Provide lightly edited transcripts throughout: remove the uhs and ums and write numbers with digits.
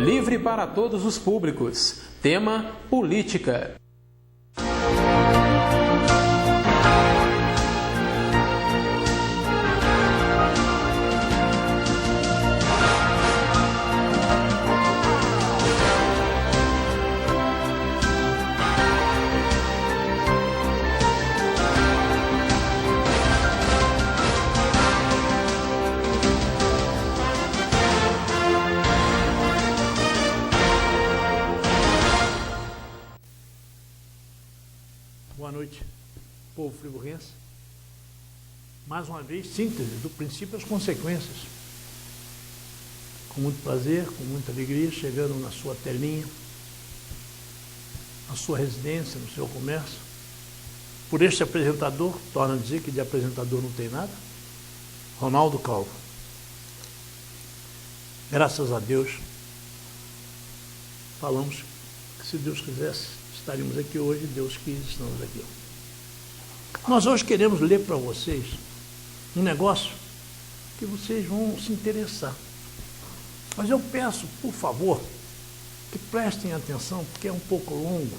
livre para todos os públicos. Tema: política. Boa noite, povo friburguense. Mais uma vez, síntese do princípio às consequências. Com muito prazer, com muita alegria, chegando na sua telinha, na sua residência, no seu comércio, por este apresentador, torna a dizer que de apresentador não tem nada, Ronaldo Calvo. Graças a Deus, falamos que, se Deus quisesse, estaríamos aqui hoje, Deus quis, estamos aqui. Nós hoje queremos ler para vocês um negócio que vocês vão se interessar. Mas eu peço, por favor, que prestem atenção, porque é um pouco longo,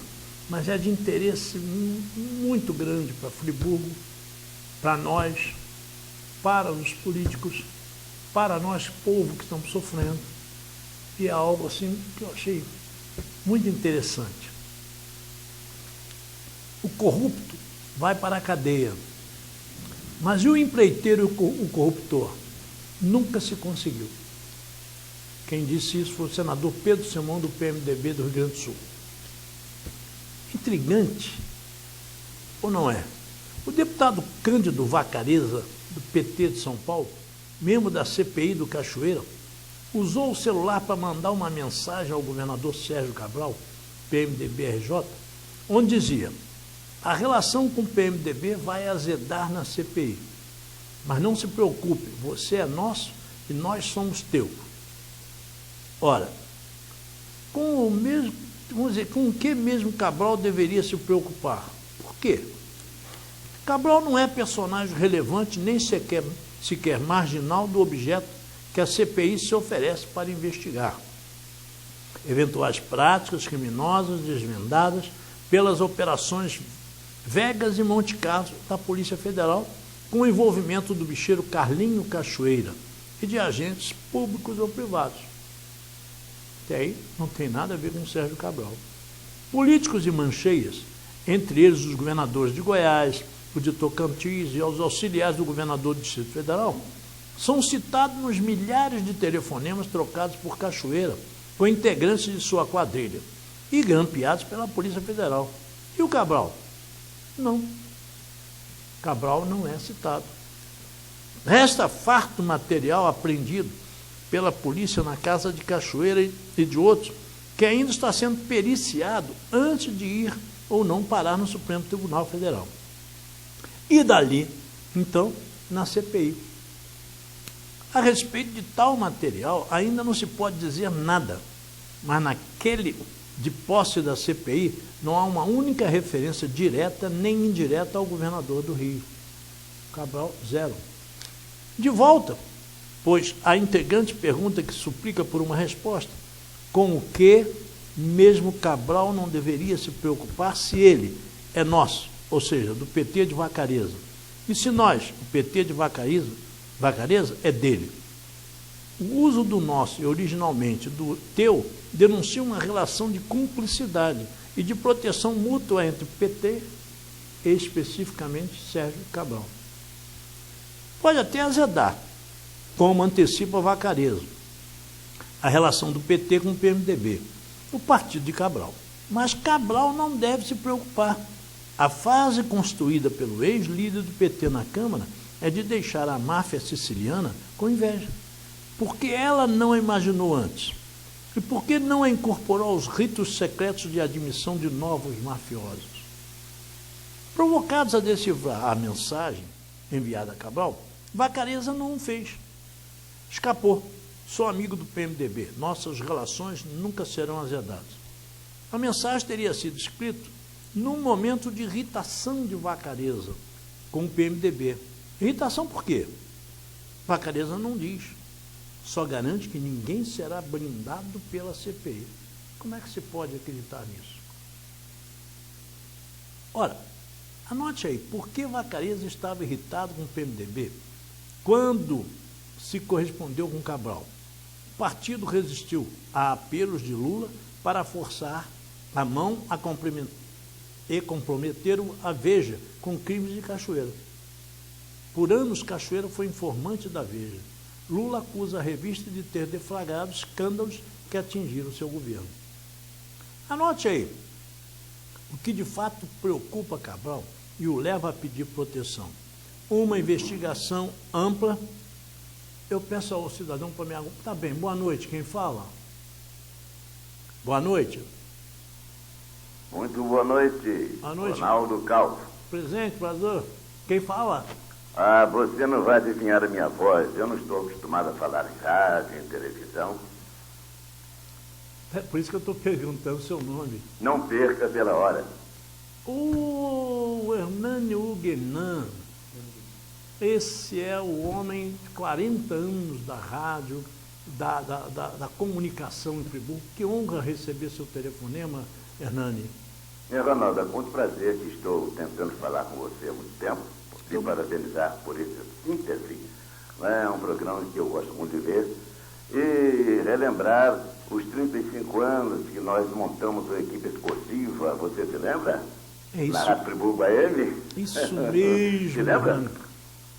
mas é de interesse muito grande para Friburgo, para nós, para os políticos, para nós, povo que estamos sofrendo. E é algo assim que eu achei muito interessante. O corrupto vai para a cadeia, mas e o empreiteiro e o corruptor? Nunca se conseguiu. Quem disse isso foi o senador Pedro Simão, do PMDB do Rio Grande do Sul. Intrigante, ou não é? O deputado Cândido Vacareza, do PT de São Paulo, membro da CPI do Cachoeira, usou o celular para mandar uma mensagem ao governador Sérgio Cabral, PMDB-RJ, onde dizia: a relação com o PMDB vai azedar na CPI, mas não se preocupe, você é nosso e nós somos teu. Ora, com o que mesmo Cabral deveria se preocupar? Por quê? Cabral não é personagem relevante, nem sequer marginal do objeto que a CPI se oferece para investigar. Eventuais práticas criminosas desvendadas pelas operações Vegas e Monte Carlo da Polícia Federal, com o envolvimento do bicheiro Carlinho Cachoeira e de agentes públicos ou privados. Até aí não tem nada a ver com o Sérgio Cabral. Políticos e mancheias, entre eles os governadores de Goiás, o de Tocantins e os auxiliares do governador do Distrito Federal, são citados nos milhares de telefonemas trocados por Cachoeira com integrantes de sua quadrilha e grampeados pela Polícia Federal. E o Cabral? Não. Cabral não é citado. Resta farto material apreendido pela polícia na casa de Cachoeira e de outros, que ainda está sendo periciado antes de ir ou não parar no Supremo Tribunal Federal. E dali, então, na CPI. A respeito de tal material, ainda não se pode dizer nada, mas naquele de posse da CPI, não há uma única referência direta nem indireta ao governador do Rio. Cabral, zero. De volta, pois a integrante pergunta que suplica por uma resposta, com o que mesmo Cabral não deveria se preocupar se ele é nosso, ou seja, do PT de Vacareza, e se nós, o PT de Vacareza, é dele. O uso do nosso e originalmente do teu denuncia uma relação de cumplicidade e de proteção mútua entre o PT e, especificamente, Sérgio Cabral. Pode até azedar, como antecipa Vacareza, a relação do PT com o PMDB, o partido de Cabral. Mas Cabral não deve se preocupar. A fase construída pelo ex-líder do PT na Câmara é de deixar a máfia siciliana com inveja. Porque ela não a imaginou antes? E por que não a incorporou aos ritos secretos de admissão de novos mafiosos? Provocados a decifrar a mensagem enviada a Cabral, Vacareza não o fez. Escapou. Sou amigo do PMDB. Nossas relações nunca serão azedadas. A mensagem teria sido escrita num momento de irritação de Vacareza com o PMDB. Irritação por quê? Vacareza não diz. só garante que ninguém será blindado pela CPI. Como é que se pode acreditar nisso? Ora, anote aí, por que Vacarezza estava irritado com o PMDB quando se correspondeu com Cabral? O partido resistiu a apelos de Lula para forçar a mão e comprometer a Veja com crimes de Cachoeira. Por anos, Cachoeira foi informante da Veja. Lula acusa a revista de ter deflagrado escândalos que atingiram seu governo. Anote aí, o que de fato preocupa Cabral e o leva a pedir proteção. Uma investigação ampla. Eu peço ao cidadão para me... Tá bem, boa noite, quem fala? Boa noite. Muito boa noite, Ronaldo Calvo. Presente, prazer. Quem fala? Ah, você não vai adivinhar a minha voz. Eu não estou acostumado a falar em rádio, em televisão. É por isso que eu estou perguntando o seu nome. Não perca pela hora. O Hernani Huguenin. Esse é o homem de 40 anos da rádio, da comunicação em Friburgo. Que honra receber seu telefonema, Hernani. Ronaldo, é com muito prazer que estou tentando falar com você há muito tempo. E parabenizar por essa síntese. É um programa que eu gosto muito de ver. E relembrar os 35 anos que nós montamos uma equipe esportiva. Você se lembra? É isso. Na Rádio Friburgo AM? Isso mesmo. Se lembra?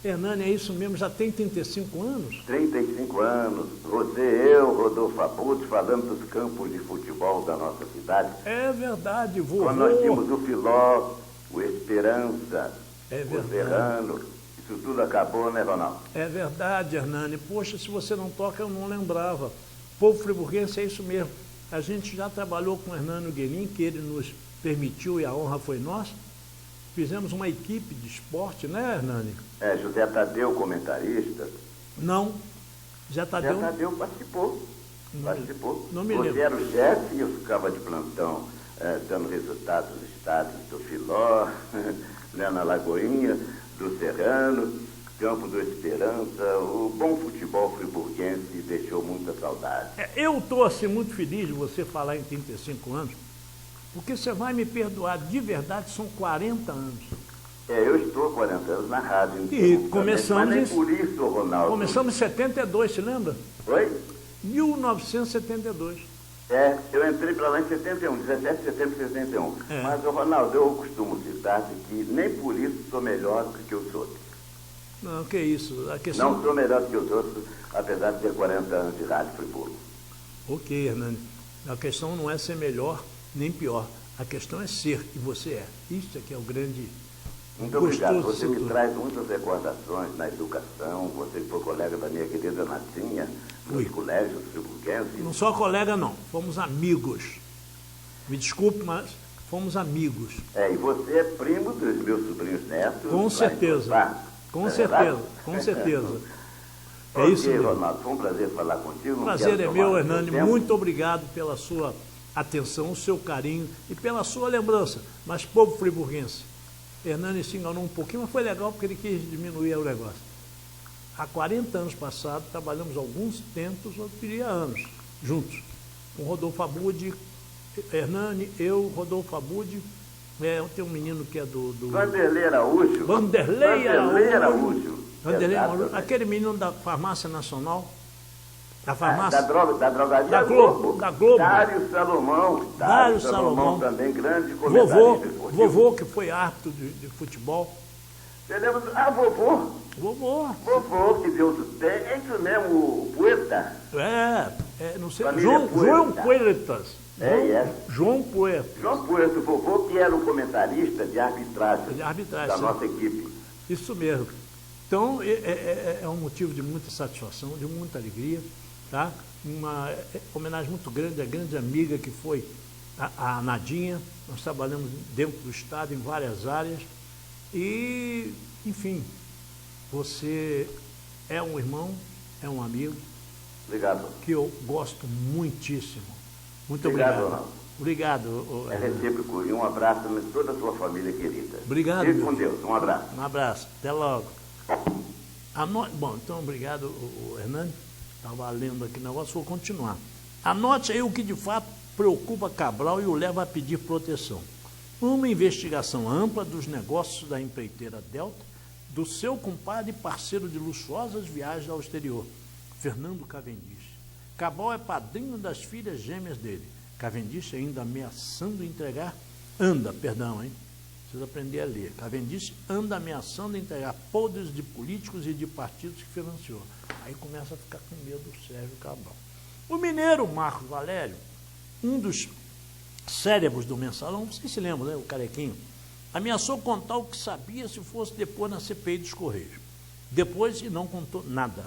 Hernani, é isso mesmo, já tem 35 anos? 35 anos. Você, eu, Rodolfo Abud, falando dos campos de futebol da nossa cidade. É verdade, vovô. Quando nós tínhamos o Filó, o Esperança, o Serrano, isso tudo acabou, né, Ronaldo? É verdade, Hernani. Poxa, se você não toca, eu não lembrava. Povo friburguense é isso mesmo. A gente já trabalhou com o Hernani Huguenin, que ele nos permitiu e a honra foi nossa. Fizemos uma equipe de esporte, né, Hernani? É, José Tadeu, comentarista. Não, José Tadeu... José Tadeu participou. Não me lembro. Você era o chefe e eu ficava de plantão, dando resultados dos estados do Filó, né, na Lagoinha, do Serrano, Campo do Esperança. O bom futebol friburguense deixou muita saudade. Eu estou assim, muito feliz de você falar em 35 anos, porque você vai me perdoar, de verdade, são 40 anos. Eu estou 40 anos na rádio. E começamos... Mas nem por isso, Ronaldo. Começamos em 72, se lembra? Oi? 1972. Eu entrei para lá em 71, 17 de setembro de 71. Mas, Ronaldo, eu costumo citar que nem por isso sou melhor do que os outros. Não, que isso. A questão... Não sou melhor do que os outros, apesar de ter 40 anos de rádio Friburgo. Ok, Hernani. A questão não é ser melhor nem pior. A questão é ser, e você é. Isso é que é o grande... Muito obrigado. Você me traz muitas recordações na educação. Você foi colega da minha querida Natinha, nos colégios friburguenses. Não só colega, não. Fomos amigos. Me desculpe, mas fomos amigos. E você é primo dos meus sobrinhos netos. Com certeza. Com certeza. Com certeza. É isso mesmo. Ronaldo, foi um prazer falar contigo. Prazer é meu, Hernani. Muito obrigado pela sua atenção, o seu carinho e pela sua lembrança. Mas, povo friburguense, Hernani se enganou um pouquinho, mas foi legal porque ele quis diminuir o negócio. Há 40 anos passados, trabalhamos alguns tempos, eu diria anos, juntos, com Rodolfo Abud, Hernani, eu, Rodolfo Abud, tem um menino que é do... Vanderlei Araújo. Vanderlei Araújo. Exatamente. Aquele menino da Farmácia Nacional, da farmácia... Da drogaria da Globo. Dário Salomão. Dário Salomão também, grande comentarista. Vovô, que foi árbitro de futebol. Você lembra? Vovô. Vovô, que Deus o tem. É isso mesmo, o Poeta. Não sei. Família João Poetas. João Poeta. João Poeta, o vovô, que era um comentarista de arbitragem. Da nossa equipe. Isso mesmo. Então, é um motivo de muita satisfação, de muita alegria, tá? Uma homenagem muito grande à grande amiga que foi a Nadinha. Nós trabalhamos dentro do Estado, em várias áreas. E, enfim, você é um irmão, é um amigo. Obrigado. Que eu gosto muitíssimo. Muito obrigado. Obrigado. É recíproco. E um abraço a toda a sua família querida. Obrigado. Fique com Deus. Um abraço. Um abraço. Até logo. Bom, então, obrigado, Hernani. Estava lendo aqui o negócio, vou continuar. Anote aí o que de fato preocupa Cabral e o leva a pedir proteção. Uma investigação ampla dos negócios da empreiteira Delta, do seu compadre e parceiro de luxuosas viagens ao exterior, Fernando Cavendish. Cabral é padrinho das filhas gêmeas dele. Cavendish ainda ameaçando entregar, Preciso aprender a ler. Cavendish anda ameaçando entregar podres de políticos e de partidos que financiou. Aí começa a ficar com medo do Sérgio Cabral. O mineiro Marcos Valério, um dos cérebros do Mensalão, vocês se lembram, né? O carequinho, ameaçou contar o que sabia se fosse depor na CPI dos Correios. Depois, e não contou nada.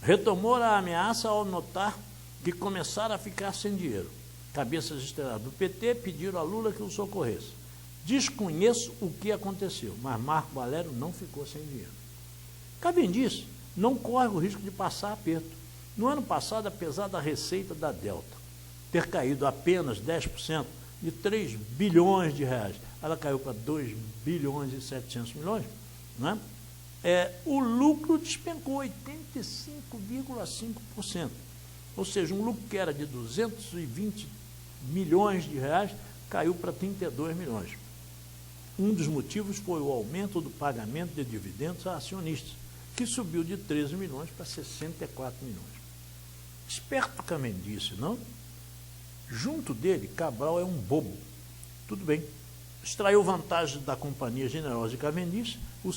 Retomou a ameaça ao notar que começaram a ficar sem dinheiro. Cabeças estreladas do PT pediram a Lula que o socorresse. Desconheço o que aconteceu, mas Marco Valério não ficou sem dinheiro. Cavendish não corre o risco de passar aperto. No ano passado, apesar da receita da Delta ter caído apenas 10%, de 3 bilhões de reais, ela caiu para 2 bilhões e 700 milhões, né? O lucro despencou 85,5%. Ou seja, um lucro que era de 220 milhões de reais, caiu para 32 milhões. Um dos motivos foi o aumento do pagamento de dividendos a acionistas, que subiu de 13 milhões para 64 milhões. Esperto Cavendish, não? Junto dele, Cabral é um bobo. Tudo bem. Extraiu vantagens da companhia generosa de Cavendish, o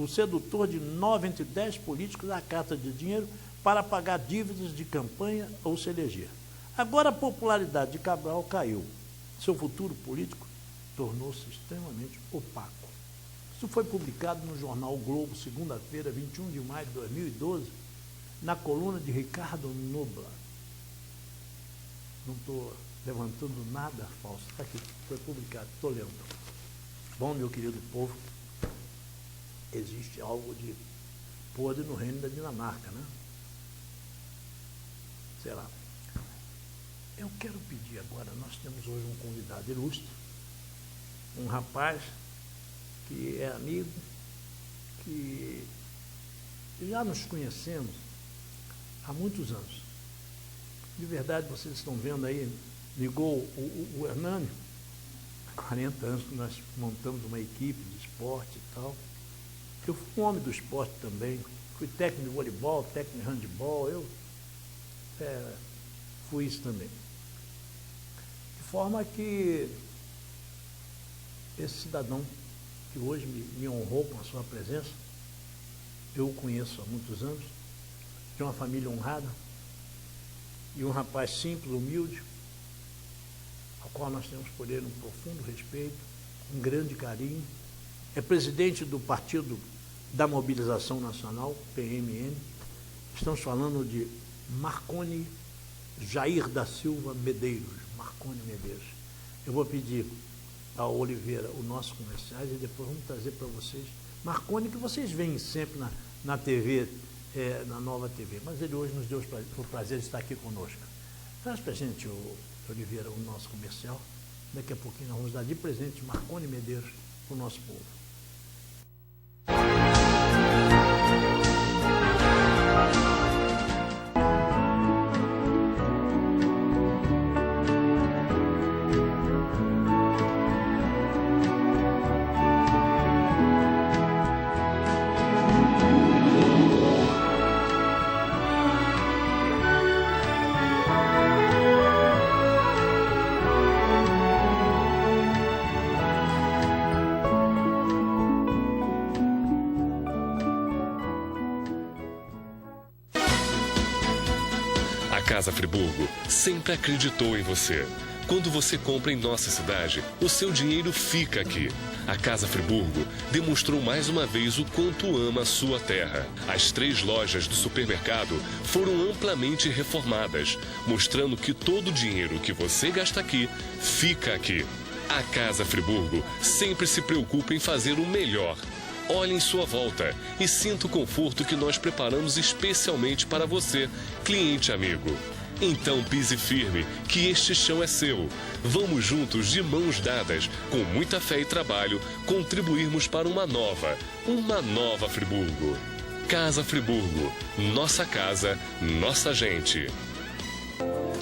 sedutor de 9 entre 10 políticos da carta de dinheiro para pagar dívidas de campanha ou se eleger. Agora a popularidade de Cabral caiu. Seu futuro político tornou-se extremamente opaco. Isso foi publicado no jornal o Globo, segunda-feira, 21 de maio de 2012, na coluna de Ricardo Nobla. Não estou levantando nada falso. Está aqui, foi publicado, estou lendo. Bom, meu querido povo, existe algo de podre no reino da Dinamarca, né? Será? Eu quero pedir agora, nós temos hoje um convidado ilustre, um rapaz que é amigo, que já nos conhecemos há muitos anos. De verdade, vocês estão vendo aí, ligou o Hernani, há 40 anos que nós montamos uma equipe de esporte e tal. Eu fui um homem do esporte também, fui técnico de voleibol, técnico de handebol, eu fui isso também. De forma que esse cidadão que hoje me honrou com a sua presença, eu o conheço há muitos anos, de uma família honrada, e um rapaz simples, humilde, ao qual nós temos por ele um profundo respeito, um grande carinho. É presidente do Partido da Mobilização Nacional, PMN. Estamos falando de Marconi Jair da Silva Medeiros, Marconi Medeiros. Eu vou pedir ao Oliveira o nosso comerciais e depois vamos trazer para vocês Marconi, que vocês veem sempre na TV, na Nova TV, mas ele hoje nos deu o prazer de estar aqui conosco. Traz para a gente, Oliveira, o nosso comercial. Daqui a pouquinho nós vamos dar de presente Marconi Medeiros para o nosso povo. Casa Friburgo sempre acreditou em você. Quando você compra em nossa cidade, o seu dinheiro fica aqui. A Casa Friburgo demonstrou mais uma vez o quanto ama a sua terra. As 3 lojas do supermercado foram amplamente reformadas, mostrando que todo o dinheiro que você gasta aqui, fica aqui. A Casa Friburgo sempre se preocupa em fazer o melhor. Olhe em sua volta e sinta o conforto que nós preparamos especialmente para você, cliente amigo. Então pise firme, que este chão é seu. Vamos juntos, de mãos dadas, com muita fé e trabalho, contribuirmos para uma nova Friburgo. Casa Friburgo. Nossa casa, nossa gente.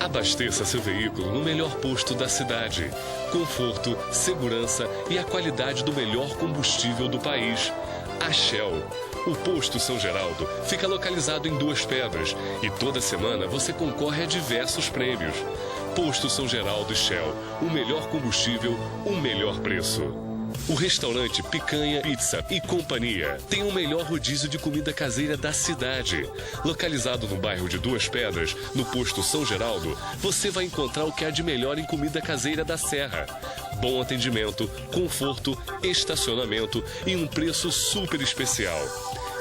Abasteça seu veículo no melhor posto da cidade. Conforto, segurança e a qualidade do melhor combustível do país. A Shell. O posto São Geraldo fica localizado em Duas Pedras e toda semana você concorre a diversos prêmios. Posto São Geraldo e Shell. O melhor combustível, o melhor preço. O restaurante Picanha, Pizza e Companhia tem o melhor rodízio de comida caseira da cidade. Localizado no bairro de Duas Pedras, no posto São Geraldo, você vai encontrar o que há de melhor em comida caseira da Serra. Bom atendimento, conforto, estacionamento e um preço super especial.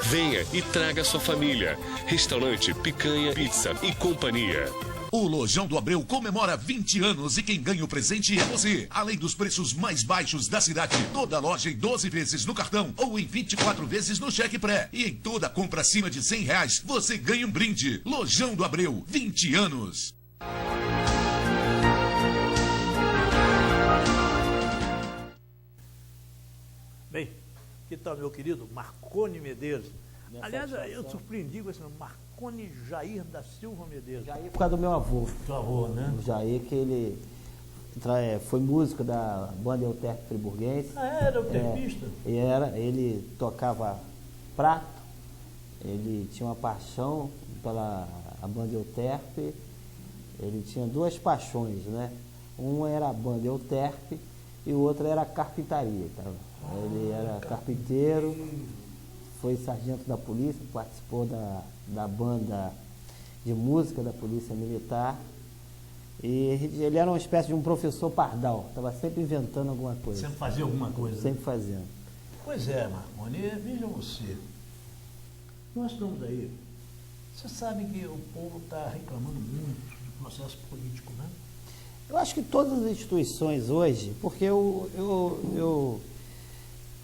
Venha e traga sua família. Restaurante Picanha, Pizza e Companhia. O Lojão do Abreu comemora 20 anos e quem ganha o presente é você. Além dos preços mais baixos da cidade, toda loja em 12 vezes no cartão ou em 24 vezes no cheque pré. E em toda compra acima de R$100, você ganha um brinde. Lojão do Abreu, 20 anos. Bem, que tal meu querido Marconi Medeiros? Aliás, eu surpreendi com esse nome, Marconi Jair da Silva Medeiros. Jair por causa do meu avô. Teu avô, né? O Jair, que ele foi músico da banda Euterpe Friburguense. Ah, era o terpista? Ele tocava prato, ele tinha uma paixão pela a banda Euterpe, ele tinha duas paixões, né? Uma era a banda Euterpe e o outro era a carpintaria. Tá? Ele era carpinteiro, foi sargento da polícia, participou da banda de música da Polícia Militar. E ele era uma espécie de um professor pardal, estava sempre inventando alguma coisa. Sempre fazia alguma coisa. Sempre fazendo. Pois é, Marconi, veja você. Nós estamos aí. Você sabe que o povo está reclamando muito do processo político, né? Eu acho que todas as instituições hoje, porque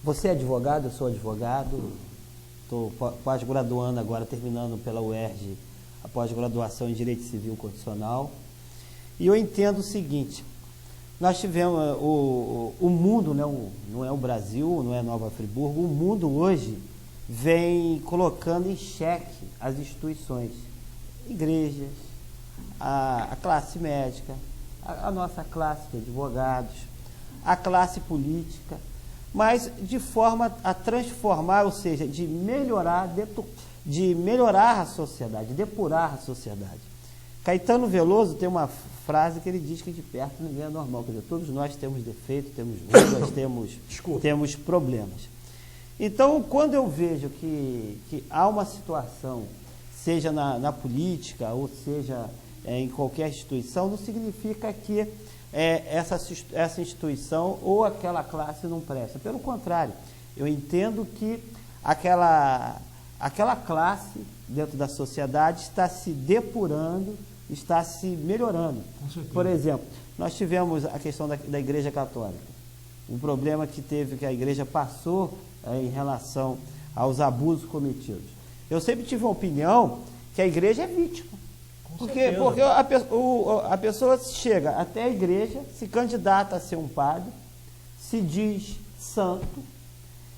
você é advogado, eu sou advogado, estou pós-graduando agora, terminando pela UERJ, a pós-graduação em Direito Civil Constitucional, e eu entendo o seguinte, nós tivemos, o mundo, não é o Brasil, não é Nova Friburgo, o mundo hoje vem colocando em xeque as instituições, igrejas, a classe médica, a nossa classe de advogados, a classe política, mas de forma a transformar, ou seja, de melhorar a sociedade, depurar a sociedade. Caetano Veloso tem uma frase que ele diz que de perto ninguém é normal, quer dizer, todos nós temos defeitos, temos rugas, temos problemas. Então, quando eu vejo que há uma situação, seja na política, ou seja em qualquer instituição, não significa que essa instituição ou aquela classe não presta. Pelo contrário, eu entendo que aquela classe dentro da sociedade está se depurando, está se melhorando. Por exemplo, nós tivemos a questão da Igreja Católica. O problema que a Igreja passou em relação aos abusos cometidos. Eu sempre tive a opinião que a Igreja é vítima. Porque a pessoa chega até a igreja, se candidata a ser um padre, se diz santo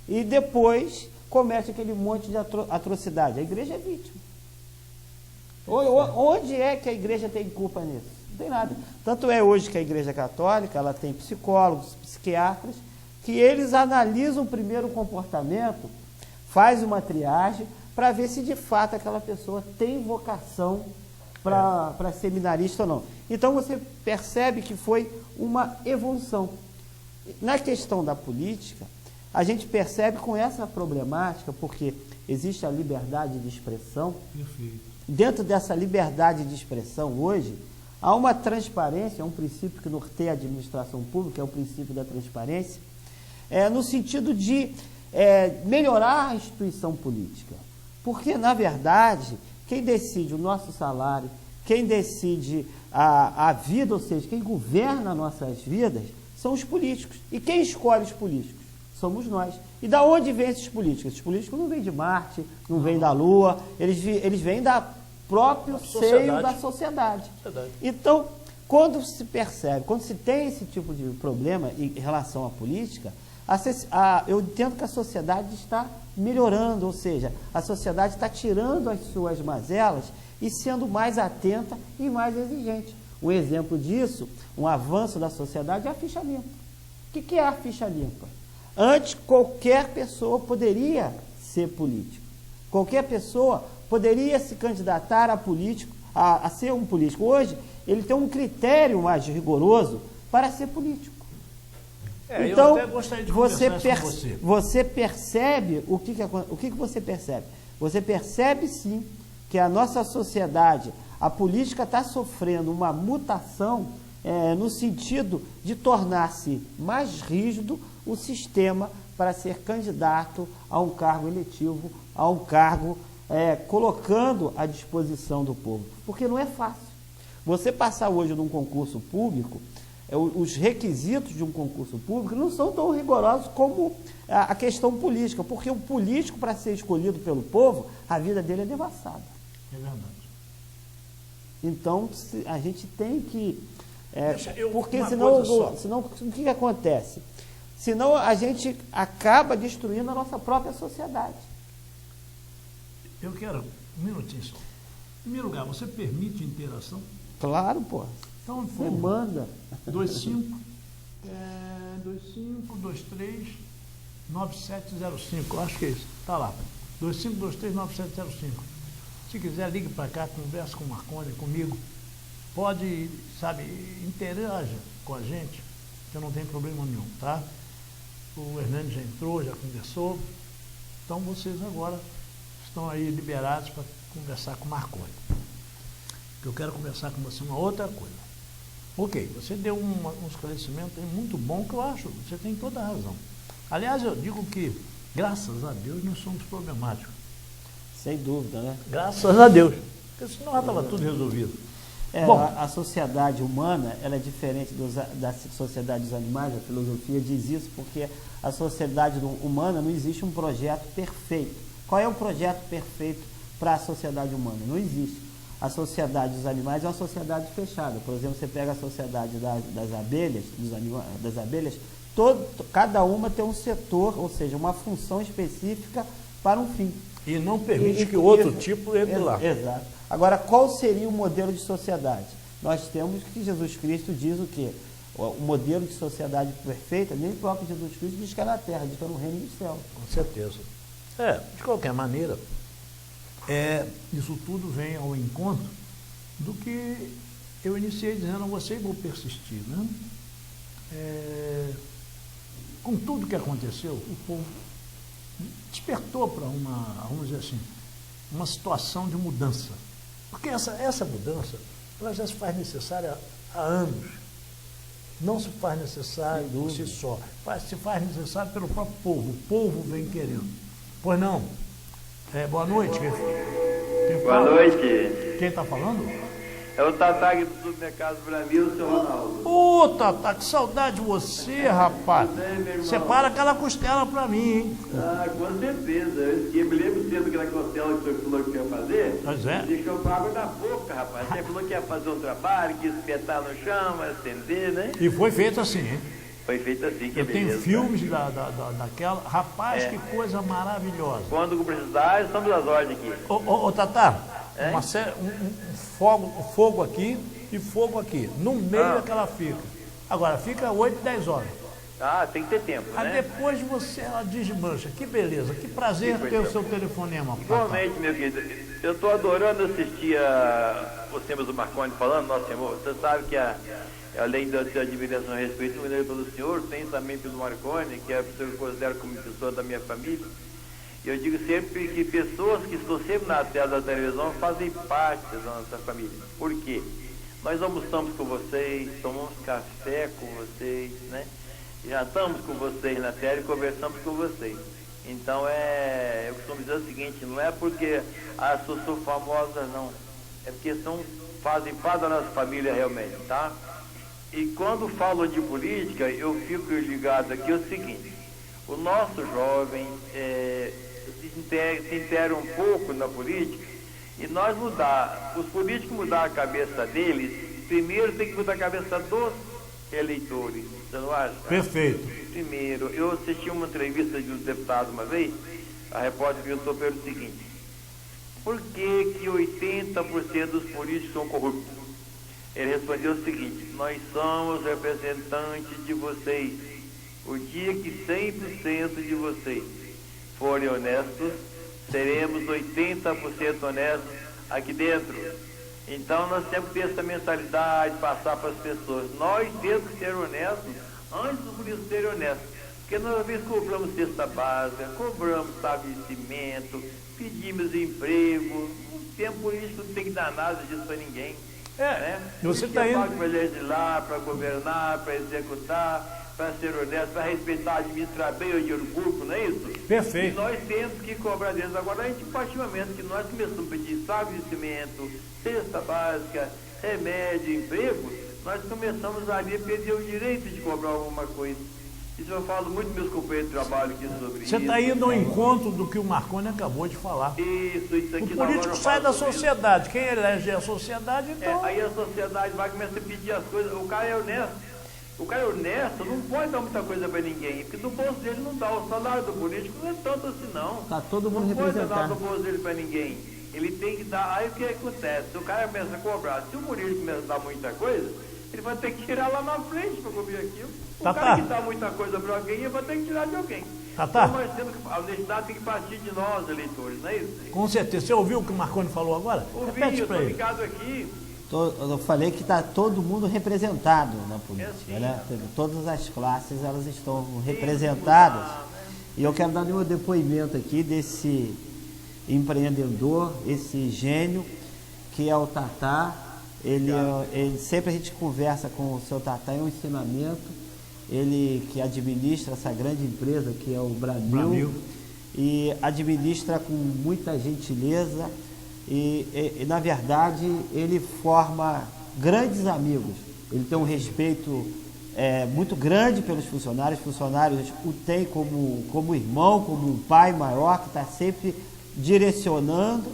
e depois comete aquele monte de atrocidade. A igreja é vítima. Onde é que a igreja tem culpa nisso? Não tem nada. Tanto é hoje que a Igreja Católica ela tem psicólogos, psiquiatras, que eles analisam primeiro o comportamento, faz uma triagem para ver se de fato aquela pessoa tem vocação para seminarista ou não. Então você percebe que foi uma evolução. Na questão da política, a gente percebe com essa problemática, porque existe a liberdade de expressão. Perfeito. Dentro dessa liberdade de expressão hoje, há uma transparência, um princípio que norteia a administração pública, é o princípio da transparência, no sentido de melhorar a instituição política. Porque, na verdade, quem decide o nosso salário, quem decide a vida, ou seja, quem governa nossas vidas, são os políticos. E quem escolhe os políticos? Somos nós. E da onde vêm esses políticos? Esses políticos não vêm de Marte, não vêm da Lua, eles vêm da próprio seio da sociedade. Então, quando se percebe, quando se tem esse tipo de problema em relação à política, Eu entendo que a sociedade está melhorando, ou seja, a sociedade está tirando as suas mazelas e sendo mais atenta e mais exigente. Um exemplo disso, um avanço da sociedade, é a ficha limpa. O que é a ficha limpa? Antes, qualquer pessoa poderia ser político. Qualquer pessoa poderia se candidatar a ser um político. Hoje, ele tem um critério mais rigoroso para ser político. Então, eu até gostaria de conversar com você. Você percebe o que você percebe? Você percebe sim que a nossa sociedade, a política está sofrendo uma mutação no sentido de tornar-se mais rígido o sistema para ser candidato a um cargo eletivo, a um cargo colocando à disposição do povo. Porque não é fácil. Você passar hoje num concurso público, os requisitos de um concurso público não são tão rigorosos como a questão política, porque o político, para ser escolhido pelo povo, a vida dele é devassada. É verdade. Então, a gente tem que... porque senão o que acontece? Senão a gente acaba destruindo a nossa própria sociedade. Eu quero um minutinho só. Em primeiro lugar, você permite interação? Claro, pô. Então, você manda. 25239705, acho que é isso. Está lá. 25239705. Se quiser, ligue para cá, converse com o Marconi, comigo. Pode, interaja com a gente, que eu não tenho problema nenhum, tá? O Hernani já entrou, já conversou. Então, vocês agora estão aí liberados para conversar com o Marconi. Eu quero conversar com você uma outra coisa. Ok, você deu um esclarecimento muito bom, que eu acho, você tem toda a razão. Aliás, eu digo que, graças a Deus, nós somos problemáticos. Sem dúvida, né? Graças a Deus, porque senão já estava tudo resolvido. Bom, a sociedade humana, ela é diferente da sociedade dos animais, a filosofia diz isso, porque a sociedade humana não existe um projeto perfeito. Qual é o projeto perfeito para a sociedade humana? Não existe. A sociedade dos animais é uma sociedade fechada. Por exemplo, você pega a sociedade das abelhas, cada uma tem um setor, ou seja, uma função específica para um fim. E não permite que outro tipo entre lá. Exato. Agora, qual seria o modelo de sociedade? Nós temos que Jesus Cristo diz o quê? O modelo de sociedade perfeita, nem o próprio Jesus Cristo diz que é na terra, diz que é no reino dos céus. Com certeza. De qualquer maneira, isso tudo vem ao encontro do que eu iniciei dizendo a você e vou persistir, né? Com tudo que aconteceu, o povo despertou para vamos dizer assim, uma situação de mudança. Porque essa mudança, ela já se faz necessária há anos. Não se faz necessário por si só. Se faz necessário pelo próprio povo. O povo vem querendo. Pois não? Boa noite. Boa noite. Quem está falando? É o Tatá do Supermercado Bramil, seu Ronaldo. Ô, Tatá, que saudade de você, rapaz. Separa aquela costela pra mim, hein? Ah, com certeza. Eu me lembro cedo daquela costela que o senhor falou que ia fazer. Pois é. Deixou com água da boca, rapaz. Você falou que ia fazer um trabalho, que ia espetar no chão, acender, né? E foi feito assim, hein? Foi feito assim, que eu beleza. Tenho filmes daquela. Rapaz, que coisa maravilhosa. Quando precisar, estamos às ordens aqui. Ô, Tatá, fogo aqui e fogo aqui. No meio é que ela fica. Agora, fica 8, 10 horas. Ah, tem que ter tempo, né? Aí depois ela desmancha. Que beleza, que prazer ter o seu telefonema. Igualmente, meu querido. Eu estou adorando assistir os temas do Marconi falando, nosso senhor. Você sabe que além da admiração e respeito pelo senhor, tem também pelo Marconi, que eu considero como pessoa da minha família. E eu digo sempre que pessoas que estão sempre na tela da televisão fazem parte da nossa família. Por quê? Nós almoçamos com vocês, tomamos café com vocês, né? Jantamos com vocês na tela e conversamos com vocês. Então eu costumo dizer o seguinte, não é porque sou famosa, não. É porque fazem parte da nossa família realmente, tá? E quando falo de política, eu fico ligado aqui o seguinte, o nosso jovem se intera um pouco na política e os políticos mudar a cabeça deles, primeiro tem que mudar a cabeça dos eleitores. Você não acha? Perfeito. Primeiro, eu assisti uma entrevista de um deputado uma vez, a repórter perguntou pelo seguinte: por que 80% dos políticos são corruptos? Ele respondeu o seguinte: nós somos representantes de vocês. O dia que 100% de vocês forem honestos, seremos 80% honestos aqui dentro. Então nós temos que ter essa mentalidade, passar para as pessoas. Nós temos que ser honestos antes do político ser honesto. Porque nós às vezes cobramos cesta básica, cobramos estabelecimento, pedimos emprego. O tempo político não tem que dar nada disso para ninguém. Né? Você está indo para legislar, para governar, para executar, para ser honesto, para respeitar, administrar bem o dinheiro público, não é isso? Perfeito. E nós temos que cobrar deles. Agora, a partir do momento que nós começamos a pedir estabelecimento, cesta básica, remédio, emprego, nós começamos ali a perder o direito de cobrar alguma coisa. Isso eu falo muito com meus companheiros de trabalho aqui sobre isso. Você está indo ao encontro do que o Marconi acabou de falar. Isso aqui. O político sai da sociedade. Quem elege é a sociedade, então... aí a sociedade vai começar a pedir as coisas. O cara é honesto. O cara é honesto, não pode dar muita coisa para ninguém, porque do bolso dele não dá. O salário do político não é tanto assim, não. Está todo mundo não representado. Não pode dar do bolso dele para ninguém. Ele tem que dar. Aí o que acontece? Se o cara começa a cobrar, se o político começa a dar muita coisa, ele vai ter que tirar lá na frente para cobrir aquilo. O cara que dá muita coisa para alguém, ele vai ter que tirar de alguém. Então nós temos que, a honestidade tem que partir de nós, eleitores, não é isso? Com certeza. Você ouviu o que o Marconi falou agora? Ouvi, repete eu para estou ele. ligado aqui. Eu falei que está todo mundo representado na política, né? Todas as classes elas estão representadas. E eu quero dar meu depoimento aqui desse empreendedor, esse gênio que é o Tatá. Ele sempre a gente conversa com o seu Tatá, é um ensinamento. Ele que administra essa grande empresa que é o Bramil. E administra com muita gentileza. E na verdade ele forma grandes amigos. Ele tem um respeito muito grande pelos funcionários. Os funcionários o têm como irmão, como um pai maior que está sempre direcionando,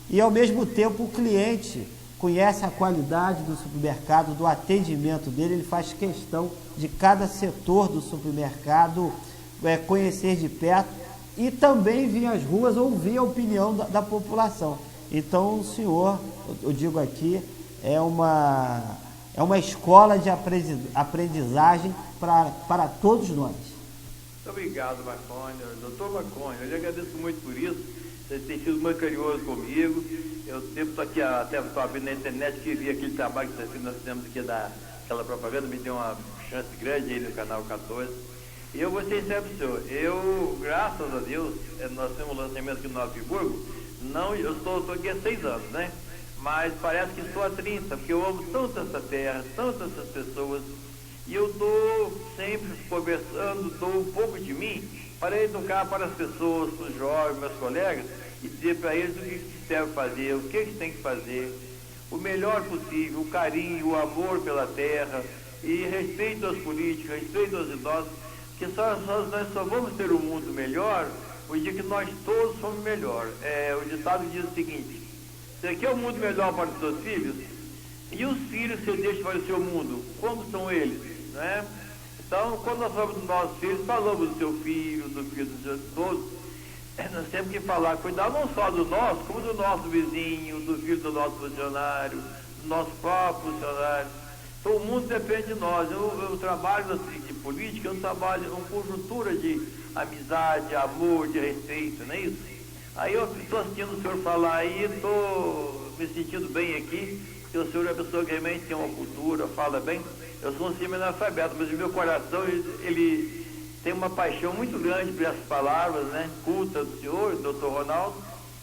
e ao mesmo tempo o cliente conhece a qualidade do supermercado, do atendimento dele. Ele faz questão de cada setor do supermercado conhecer de perto e também vir às ruas ouvir a opinião da população. Então o senhor, eu digo aqui, é uma escola de aprendizagem para todos nós. Muito obrigado, Marconi. Doutor Marconi, eu lhe agradeço muito por isso. Você tem sido muito carinhoso comigo. Eu estou aqui, até estou abrindo na internet, que vi aquele trabalho que nós fizemos aqui daquela propaganda, me deu uma chance grande aí no canal 14. E eu vou ser sincero para o senhor. Eu, graças a Deus, nós temos um lançamento aqui no Nova Friburgo. Não, eu estou aqui há 6 anos, né? Mas parece que estou há 30, porque eu amo tanto essa terra, tanto essas pessoas. E eu estou sempre conversando, dou um pouco de mim para educar para as pessoas, para os jovens, meus colegas, e dizer para eles o que se deve fazer, o que tem que fazer, o melhor possível, o carinho, o amor pela terra, e respeito aos políticos, respeito aos idosos, que nós só vamos ter um mundo melhor o dia que nós todos somos melhor. O ditado diz o seguinte: você quer um mundo melhor para os seus filhos? E os filhos que você deixa para o seu mundo, como são eles? Né? Então, quando nós falamos dos nossos filhos, falamos do seu filho, do filho dos seus todos. Nós temos que falar, cuidar não só do nosso, como do nosso vizinho, do filho do nosso funcionário, do nosso próprio funcionário. Então, o mundo depende de nós. Eu trabalho de política, eu trabalho uma conjuntura de amizade, amor, de respeito, não é isso? Aí eu estou assistindo o senhor falar aí, estou me sentindo bem aqui, porque o senhor é uma pessoa que realmente tem uma cultura, fala bem. Eu sou um semi-analfabeto, mas o meu coração, ele tem uma paixão muito grande por essas palavras, né? Culta do senhor, do Dr. Ronaldo,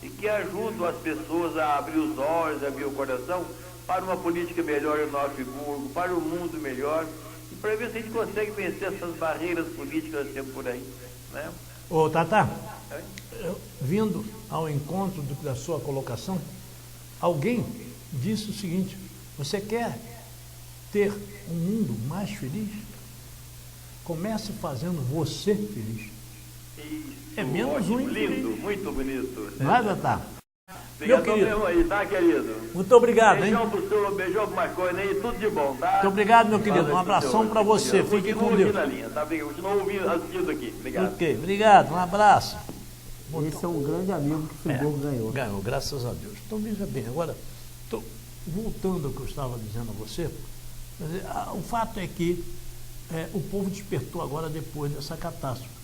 e que ajudam as pessoas a abrir os olhos, a abrir o coração para uma política melhor em Nova Friburgo, para um mundo melhor, e para ver se a gente consegue vencer essas barreiras políticas que temos por aí, né? Ô, Tatá, vindo ao encontro da sua colocação, alguém disse o seguinte: você quer ter um mundo mais feliz? Comece fazendo você feliz. Isso, é menos ótimo, um infeliz. lindo, muito bonito. Não é, Tatá? Meu Obrigadão querido. mesmo aí, tá, querido? Muito obrigado, hein? Beijão pro senhor, beijão pro Marconi aí, tudo de bom, tá? Muito obrigado, meu querido. Um abração para você. Fique com Deus. Na linha, tá? Continuo ouvindo, assistindo aqui. Obrigado. Ok, obrigado. Um abraço. Esse é um grande amigo que o Friburgo ganhou. Ganhou, graças a Deus. Então, veja bem, agora, voltando ao que eu estava dizendo a você, quer dizer, o fato é que o povo despertou agora depois dessa catástrofe.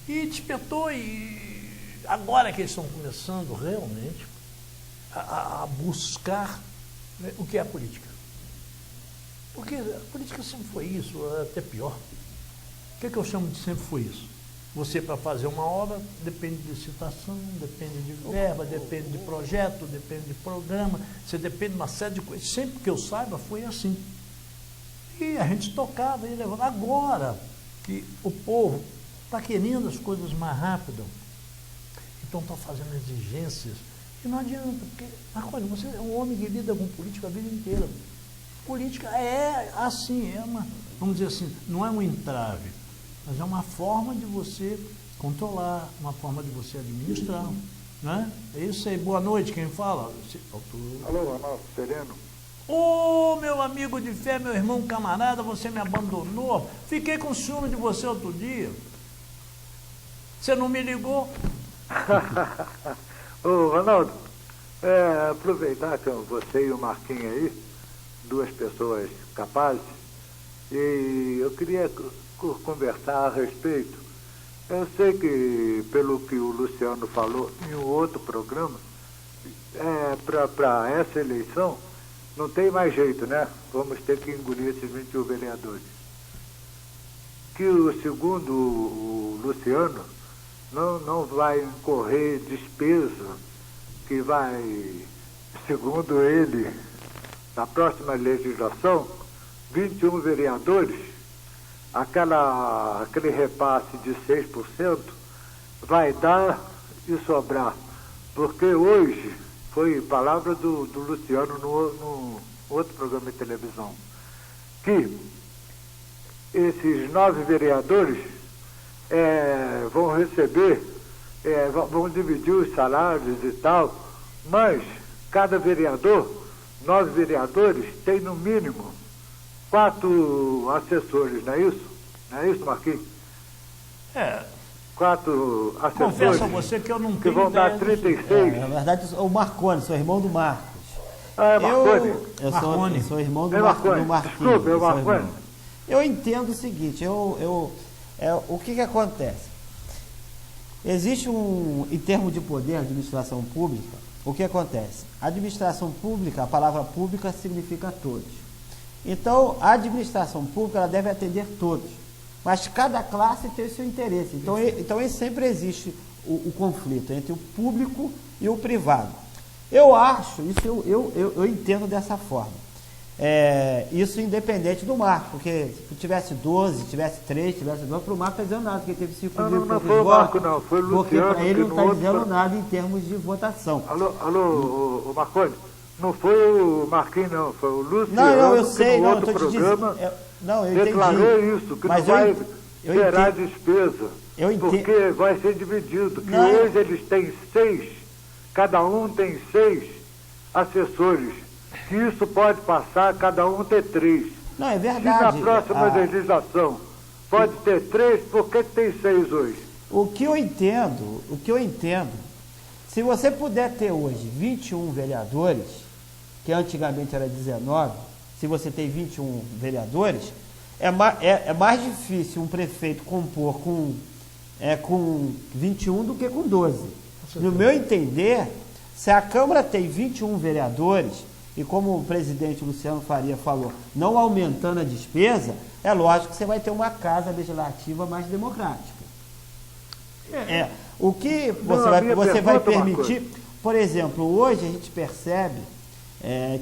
E despertou e agora que eles estão começando realmente a buscar o que é a política. Porque a política sempre foi isso, até pior. O que eu chamo de sempre foi isso? Você, para fazer uma obra, depende de licitação, depende de verba, depende de projeto, depende de programa, você depende de uma série de coisas. Sempre que eu saiba, foi assim. E a gente tocava e levava. Agora que o povo está querendo as coisas mais rápido, então está fazendo exigências, e não adianta, porque, Marconi, você é um homem que lida com política a vida inteira. Política é assim, vamos dizer assim, não é um entrave, mas é uma forma de você controlar, uma forma de você administrar, né? É isso aí. Boa noite, quem fala? Alô, Ronaldo Sereno. Ô, meu amigo de fé, meu irmão camarada, você me abandonou. Fiquei com ciúme de você outro dia. Você não me ligou? Ô, Ronaldo, aproveitar que você e o Marquinhos aí, duas pessoas capazes, e eu queria conversar a respeito. Eu sei que, pelo que o Luciano falou em um outro programa, para essa eleição, não tem mais jeito, né? Vamos ter que engolir esses 21 vereadores. Que, segundo o Luciano, não vai incorrer despesa que vai, segundo ele, na próxima legislação, 21 vereadores, aquele repasse de 6% vai dar e sobrar. Porque hoje, foi palavra do Luciano no outro programa de televisão, que esses 9 vereadores vão receber, vão dividir os salários e tal, mas cada vereador, 9 vereadores, tem no mínimo 4 assessores, não é isso? Não é isso, Marquinhos? 4 assessores. Confesso a você que eu não tenho que vão dar 36. Na verdade, o Marconi, sou irmão do Marcos. Ah, é Marconi? Eu sou irmão do, Marconi. do Marquinhos. Desculpa, é o Marconi. Eu entendo o seguinte, o que acontece? Existe em termos de poder, administração pública, o que acontece? A administração pública, a palavra pública significa todos. Então, a administração pública ela deve atender todos, mas cada classe tem o seu interesse. Então sempre existe o conflito entre o público e o privado. Eu acho, isso eu entendo dessa forma. Isso independente do Marco, porque se tivesse 12, tivesse 3, tivesse 2, para o Marco não está dizendo nada, porque ele teve 5 mil não foi o Marco, não, foi o Luciano. Porque para ele não está dizendo outro... nada em termos de votação. Alô, o Marconi, não foi o Marquinhos, não, foi o Luciano. Não, eu sei, no não, outro eu estou te programa dizendo. Não, eu declarou entendi. isso, que mas não vai eu gerar entendo. despesa, porque vai ser dividido, que Não. hoje eles têm 6, cada um tem 6 assessores, que isso pode passar, cada um ter 3. Não, é Se na verdade. próxima legislação pode ter 3, por que tem 6 hoje? O que eu entendo, se você puder ter hoje 21 vereadores, que antigamente era 19, se você tem 21 vereadores, é mais difícil um prefeito compor com 21 do que com 12. No meu entender, se a Câmara tem 21 vereadores, e como o presidente Luciano Faria falou, não aumentando a despesa, é lógico que você vai ter uma casa legislativa mais democrática. O que você vai permitir, por exemplo, hoje a gente percebe,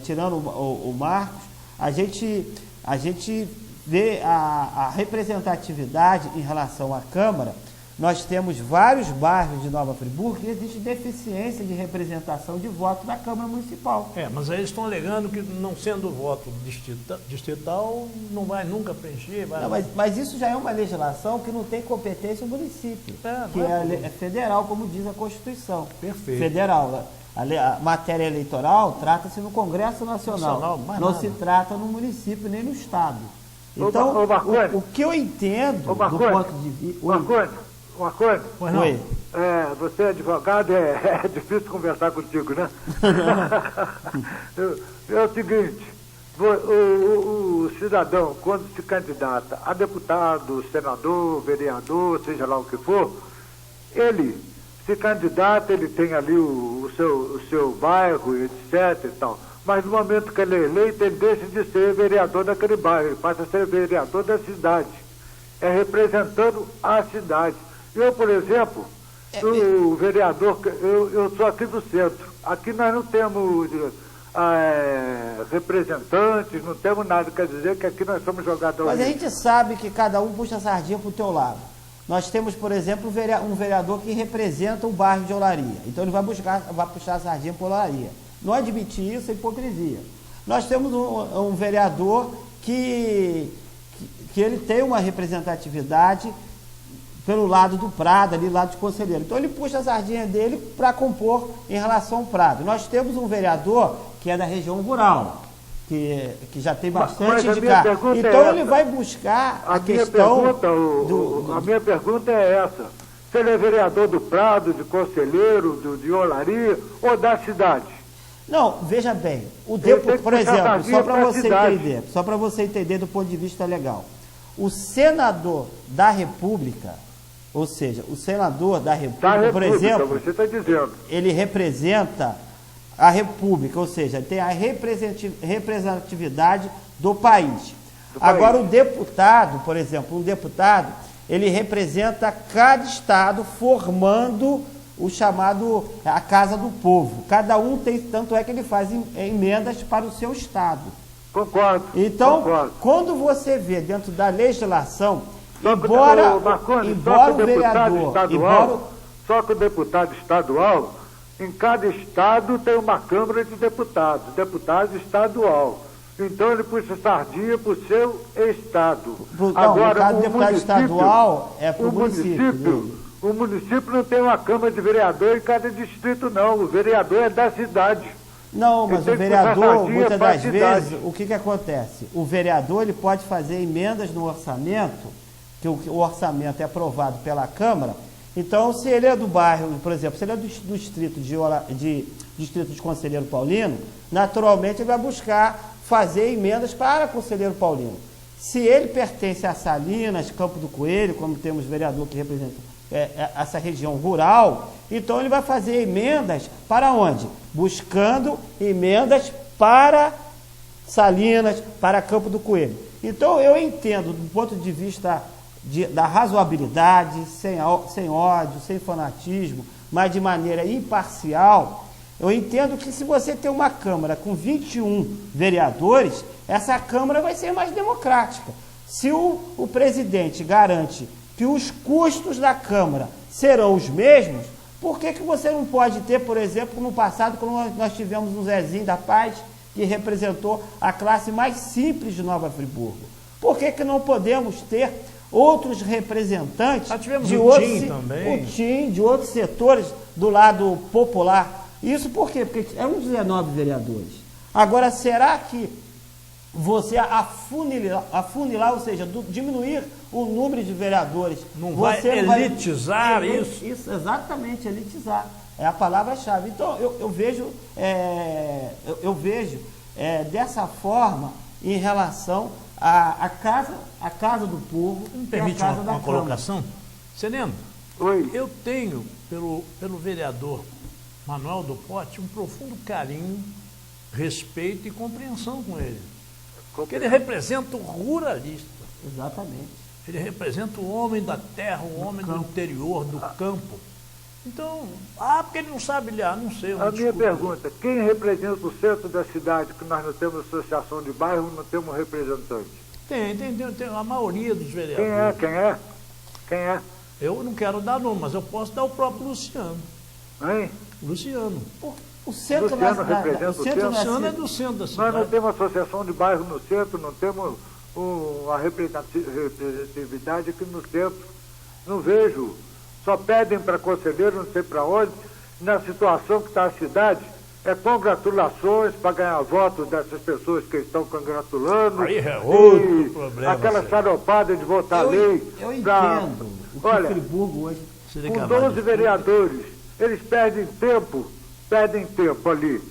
tirando o Marcos, a gente vê a representatividade em relação à Câmara. Nós temos vários bairros de Nova Friburgo e existe deficiência de representação de voto da Câmara Municipal. Mas aí eles estão alegando que, não sendo voto distrital, não vai nunca preencher. Não, mas isso já é uma legislação que não tem competência no município, que é federal, como diz a Constituição. Perfeito. Federal. A matéria eleitoral trata-se no Congresso Nacional, não se trata no município nem no Estado. Então, o que eu entendo do ponto de vista... Marconi, Oi. Você é advogado, é difícil conversar contigo, né? É o seguinte, o cidadão, quando se candidata a deputado, senador, vereador, seja lá o que for, ele se candidata, ele tem ali o seu bairro, etc. e tal. Mas no momento que ele é eleito, ele deixa de ser vereador daquele bairro, ele passa a ser vereador da cidade. É representando a cidade. Eu, por exemplo, o vereador, eu sou aqui do centro. Aqui nós não temos representantes, não temos nada. Quer dizer que aqui nós somos jogadores. Mas a gente sabe que cada um puxa a sardinha para o teu lado. Nós temos, por exemplo, um vereador que representa o bairro de Olaria. Então ele vai puxar a sardinha para Olaria. Não admitir isso é hipocrisia. Nós temos um vereador que ele tem uma representatividade pelo lado do Prado, ali, lado de conselheiro. Então ele puxa a sardinha dele para compor em relação ao Prado. Nós temos um vereador que é da região rural, que já tem bastante indicado. Então ele vai buscar a questão... A minha pergunta é essa. Se ele é vereador do Prado, de Conselheiro, de Olaria ou da cidade? Não, veja bem, por exemplo, só para você entender do ponto de vista legal, o senador da República, ou seja, o senador da República, por exemplo, você está dizendo, ele representa a República, ou seja, tem a representatividade do país. Agora, o deputado, por exemplo, ele representa cada estado formando o chamado a Casa do Povo. Cada um tem, tanto é que ele faz emendas para o seu estado. Concordo. Então, concordo. Quando você vê dentro da legislação, Só que o deputado estadual, em cada estado tem uma Câmara de Deputados, deputado estadual. Então ele puxa sardinha para o seu estado. Agora, o deputado estadual é para o município. O município não tem uma Câmara de Vereador em cada distrito, não. O vereador é da cidade. Não, mas o vereador, muitas das vezes, o que acontece? O vereador ele pode fazer emendas no orçamento, que o orçamento é aprovado pela Câmara. Então, se ele é do bairro, por exemplo, se ele é do distrito distrito de Conselheiro Paulino, naturalmente ele vai buscar fazer emendas para Conselheiro Paulino. Se ele pertence a Salinas, Campo do Coelho, como temos vereador que representa essa região rural, então ele vai fazer emendas para onde? Buscando emendas para Salinas, para Campo do Coelho. Então eu entendo, do ponto de vista da razoabilidade, sem ódio, sem fanatismo, mas de maneira imparcial, eu entendo que se você tem uma Câmara com 21 vereadores, essa Câmara vai ser mais democrática. Se o presidente garante que os custos da Câmara serão os mesmos, por que você não pode ter, por exemplo, no passado, quando nós tivemos um Zezinho da Paz, que representou a classe mais simples de Nova Friburgo? Por que não podemos ter outros representantes de outros setores do lado popular? Isso por quê? Porque eram 19 vereadores. Agora, será que você afunilar, ou seja, diminuir o número de vereadores... Não vai elitizar isso? Isso, exatamente, elitizar. É a palavra-chave. Então, eu vejo dessa forma em relação à casa do povo. Me permite uma colocação? Sereno, oi. Eu tenho, pelo vereador Manuel do Pote, um profundo carinho, respeito e compreensão com ele. Porque ele representa o ruralista. Exatamente. Ele representa o homem da terra, o homem do interior, do campo. Então, porque ele não sabe olhar, não sei. A minha pergunta, quem representa o centro da cidade, que nós não temos associação de bairro, não temos representante? Tem a maioria dos vereadores. Quem é? Eu não quero dar nome, mas eu posso dar o próprio Luciano. Hein? Luciano. O centro Luciano é do centro da cidade. Nós não temos associação de bairro no centro, não temos uma representatividade aqui no centro. Não vejo. Só pedem para conselheiro, não sei para onde. na situação que está a cidade, é congratulações para ganhar voto dessas pessoas que estão congratulando. Aí é outro problema. Aquela xaropada de votar lei. Eu pra, entendo o que olha, Friburgo hoje... com 12 vereadores, eles perdem tempo ali,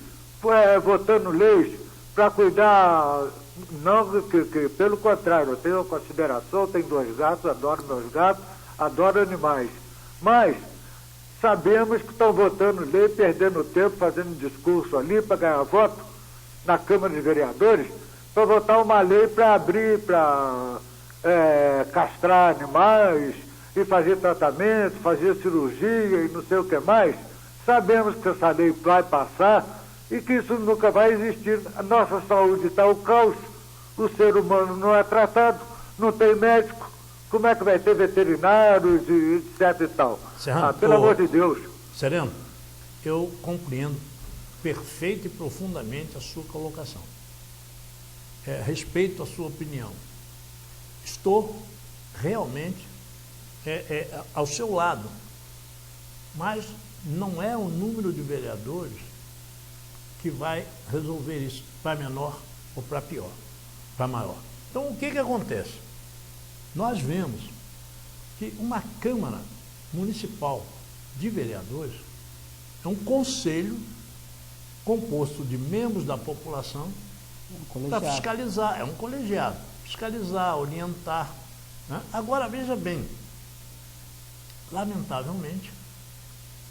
votando leis para cuidar, não que pelo contrário, eu tenho consideração, tenho 2 gatos, adoro meus gatos, adoro animais, mas sabemos que estão votando lei, perdendo tempo, fazendo discurso ali para ganhar voto na Câmara de Vereadores, para votar uma lei para abrir, para castrar animais e fazer tratamento, fazer cirurgia e não sei o que mais. Sabemos que essa lei vai passar e que isso nunca vai existir. A nossa saúde está ao caos, o ser humano não é tratado, não tem médico, como é que vai ter veterinários e etc e tal? Serrano, pelo amor de Deus. Sereno, eu compreendo perfeita e profundamente a sua colocação. Respeito a sua opinião. Estou realmente ao seu lado, mas não é o número de vereadores que vai resolver isso para menor ou para pior, para maior. Então, o que acontece? Nós vemos que uma Câmara Municipal de Vereadores é um conselho composto de membros da população para fiscalizar, é um colegiado, fiscalizar, orientar, né? Agora, veja bem, lamentavelmente,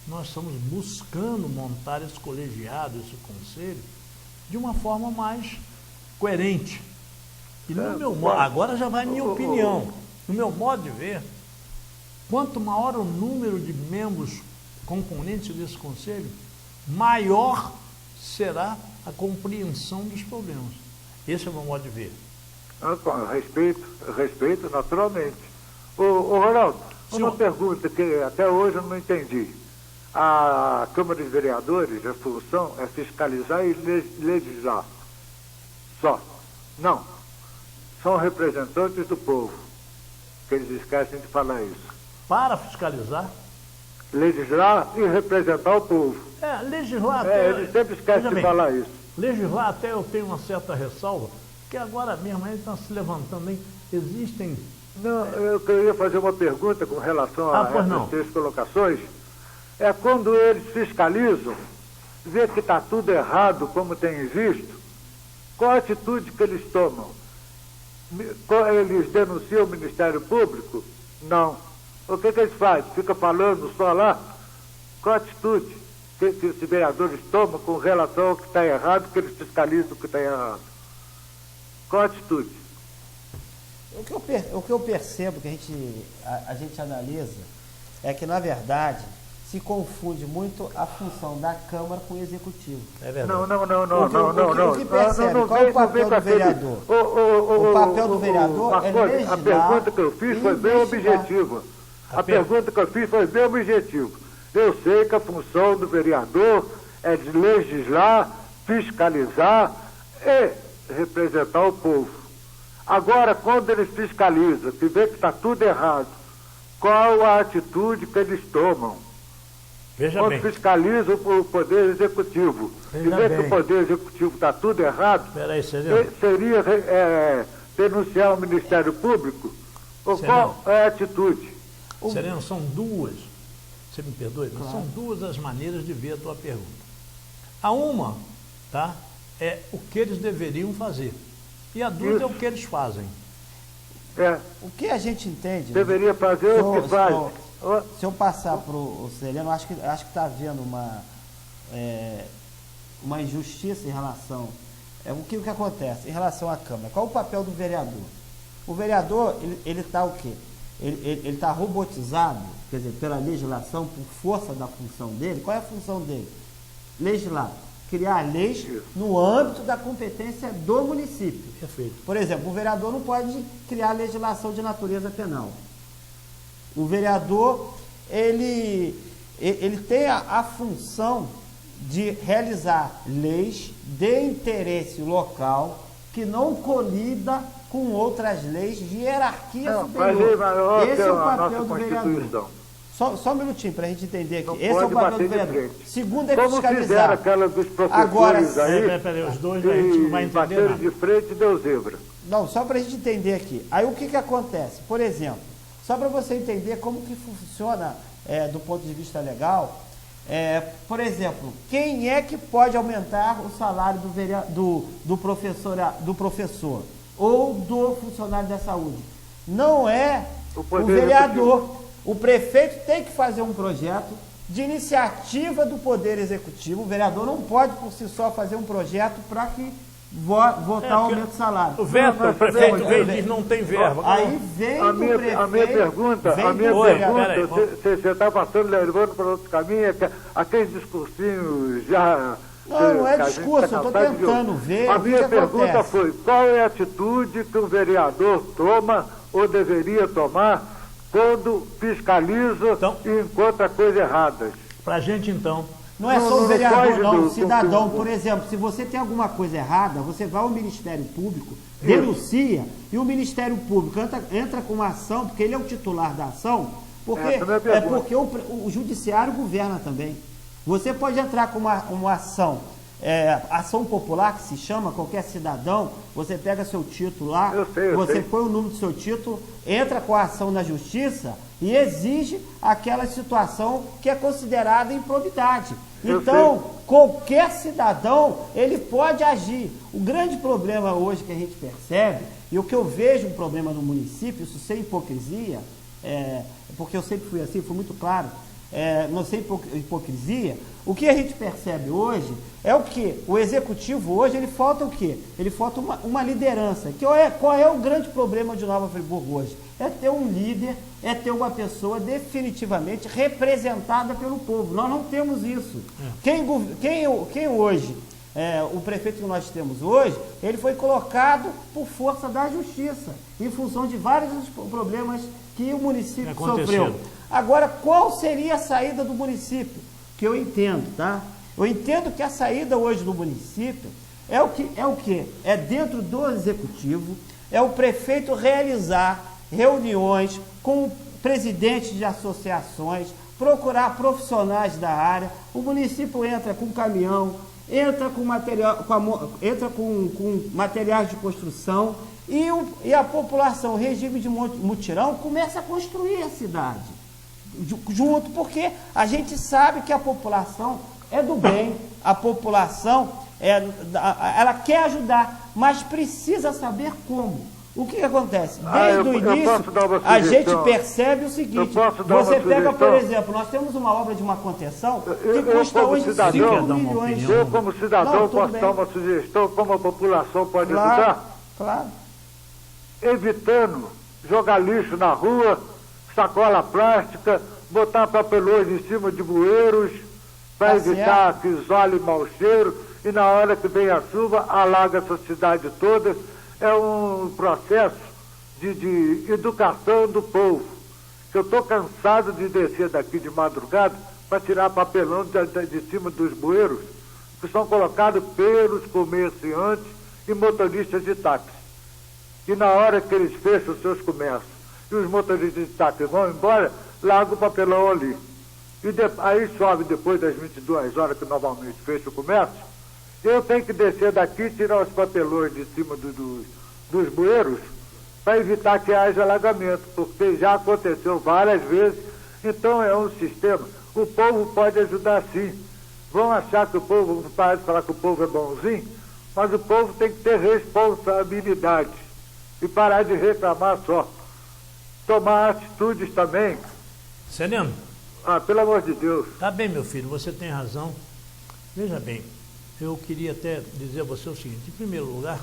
nós estamos buscando montar esse colegiado, esse conselho, de uma forma mais coerente. E no meu modo, agora já vai a minha opinião, no meu modo de ver, quanto maior o número de membros componentes desse conselho, maior será a compreensão dos problemas. Esse é o meu modo de ver. Respeito naturalmente. Ô Ronaldo, uma pergunta que até hoje eu não entendi. A Câmara de Vereadores, a função é fiscalizar e legislar. Só. Não. São representantes do povo. Que eles esquecem de falar isso. Para fiscalizar? Legislar e representar o povo. Legislar até... eles sempre esquecem de falar isso. Legislar até eu tenho uma certa ressalva, que agora mesmo a gente está se levantando, hein? Existem... Não, eu queria fazer uma pergunta com relação a essas 3 colocações. É quando eles fiscalizam, vê que está tudo errado, como tem visto, qual a atitude que eles tomam? Eles denunciam o Ministério Público? Não. O que eles fazem? Fica falando só lá? Qual a atitude que os vereadores tomam com relação ao que está errado, que eles fiscalizam o que está errado? Qual a atitude? O que eu percebo, que a gente analisa, é que, na verdade, se confunde muito a função da Câmara com o Executivo. É verdade. O que percebe? Qual é o papel do vereador? O papel do vereador é legislar. A pergunta que eu fiz foi bem objetiva. A pergunta que eu fiz foi bem objetiva. Eu sei que a função do vereador é de legislar, fiscalizar e representar o povo. Agora, quando eles fiscalizam, que vê que está tudo errado, qual a atitude que eles tomam? Quando fiscalizam o Poder Executivo e vê que o Poder Executivo está tudo errado, seria denunciar o Ministério Público? Ou qual é a atitude? Sereno, são duas, você me perdoe, mas são duas as maneiras de ver a tua pergunta. A uma, tá, é o que eles deveriam fazer. E a dúvida é o que eles fazem. O que a gente entende... Deveria fazer o que faz. Se eu passar para o Sereno, acho que está havendo uma injustiça em relação... O que acontece em relação à Câmara? Qual o papel do vereador? O vereador, ele está o quê? Ele está robotizado, quer dizer, pela legislação, por força da função dele. Qual é a função dele? Legislar. Criar leis no âmbito da competência do município. Perfeito. Por exemplo, o vereador não pode criar legislação de natureza penal. O vereador, ele tem a função de realizar leis de interesse local que não colida com outras leis de hierarquia superior. Esse é o papel do vereador. Só um minutinho para a gente entender aqui. Não Esse é o pode papel bater do de vereador. frente. Segundo é Como fizeram fiscalizar. aquela dos professores Agora, aí, peraí, os dois a gente não vai entender bateram nada. de frente e deu zebra. Não, só para a gente entender aqui. Aí o que acontece? Por exemplo, só para você entender como que funciona do ponto de vista legal, por exemplo, quem é que pode aumentar o salário do professor ou do funcionário da saúde? Não é o vereador. O prefeito tem que fazer um projeto de iniciativa do Poder Executivo. O vereador não pode, por si só, fazer um projeto para que votar o aumento do salário. O prefeito veio e diz não tem verba. Aí vem A minha pergunta, você está passando, levando para outro caminho, aqueles discursinhos já... Não é discurso, eu estou tentando ver. A minha pergunta foi, qual é a atitude que um vereador toma ou deveria tomar quando fiscaliza e encontra coisas erradas? Para a gente, então. Não é só o vereador, não. O cidadão, por exemplo, se você tem alguma coisa errada, você vai ao Ministério Público, denuncia, e o Ministério Público entra com uma ação, porque ele é o titular da ação, porque o Judiciário governa também. Você pode entrar com uma ação, ação popular, que se chama, qualquer cidadão, você pega seu título lá, você põe o número do seu título, entra com a ação na justiça e exige aquela situação que é considerada improbidade. Então, qualquer cidadão, ele pode agir. O grande problema hoje que a gente percebe, e o que eu vejo um problema no município, isso sem hipocrisia, porque eu sempre fui assim, fui muito claro, não sei hipocrisia, o que a gente percebe hoje é o que? O executivo hoje, ele falta o quê? Ele falta uma liderança. Qual é o grande problema de Nova Friburgo hoje? É ter um líder, é ter uma pessoa definitivamente representada pelo povo. Nós não temos isso. Quem hoje, o prefeito que nós temos hoje, ele foi colocado por força da justiça, em função de vários problemas que o município sofreu. Agora, qual seria a saída do município? Que eu entendo, tá? Eu entendo que a saída hoje do município é o quê? É dentro do executivo, é o prefeito realizar reuniões com presidentes de associações, procurar profissionais da área, o município entra com caminhão, entra com materiais de construção e a população, regime de mutirão, começa a construir a cidade. Junto, porque a gente sabe que a população é do bem, a população ela quer ajudar, mas precisa saber como. O que acontece? Desde o início, a gente percebe o seguinte, você pega, por exemplo, nós temos uma obra de uma contenção que custa hoje 5 milhões. Eu, como cidadão, posso dar uma sugestão como a população pode ajudar? Claro. Evitando jogar lixo na rua, sacola plástica, botar papelões em cima de bueiros, para evitar que isole mau cheiro, e na hora que vem a chuva, alaga essa cidade toda. É um processo de educação do povo. Eu estou cansado de descer daqui de madrugada para tirar papelão de cima dos bueiros, que são colocados pelos comerciantes e motoristas de táxi. E na hora que eles fecham os seus comércios e os motoristas de táxi vão embora, larga o papelão ali. Aí chove depois das 22 horas que normalmente fecha o comércio. Eu tenho que descer daqui e tirar os papelões de cima dos bueiros para evitar que haja alagamento, porque já aconteceu várias vezes. Então é um sistema. O povo pode ajudar sim. Vão achar que o povo, para de falar que o povo é bonzinho, mas o povo tem que ter responsabilidade e parar de reclamar só. Tomar atitudes também. Sereno? Pelo amor de Deus. Tá bem, meu filho, você tem razão. Veja bem, eu queria até dizer a você o seguinte: em primeiro lugar,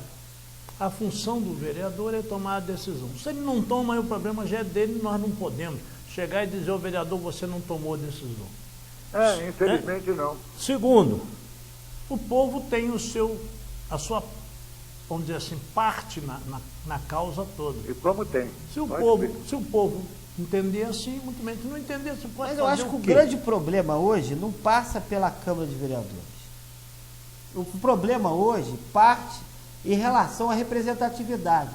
a função do vereador é tomar a decisão. Se ele não toma, aí o problema já é dele, nós não podemos chegar e dizer ao vereador, você não tomou a decisão. Infelizmente não. Segundo, o povo tem a sua, vamos dizer assim, parte na causa toda. E como tem? Se o povo entender assim, muito bem. Se não entender, você pode fazer. Mas eu acho que o grande problema hoje não passa pela Câmara de Vereadores. O problema hoje parte em relação à representatividade.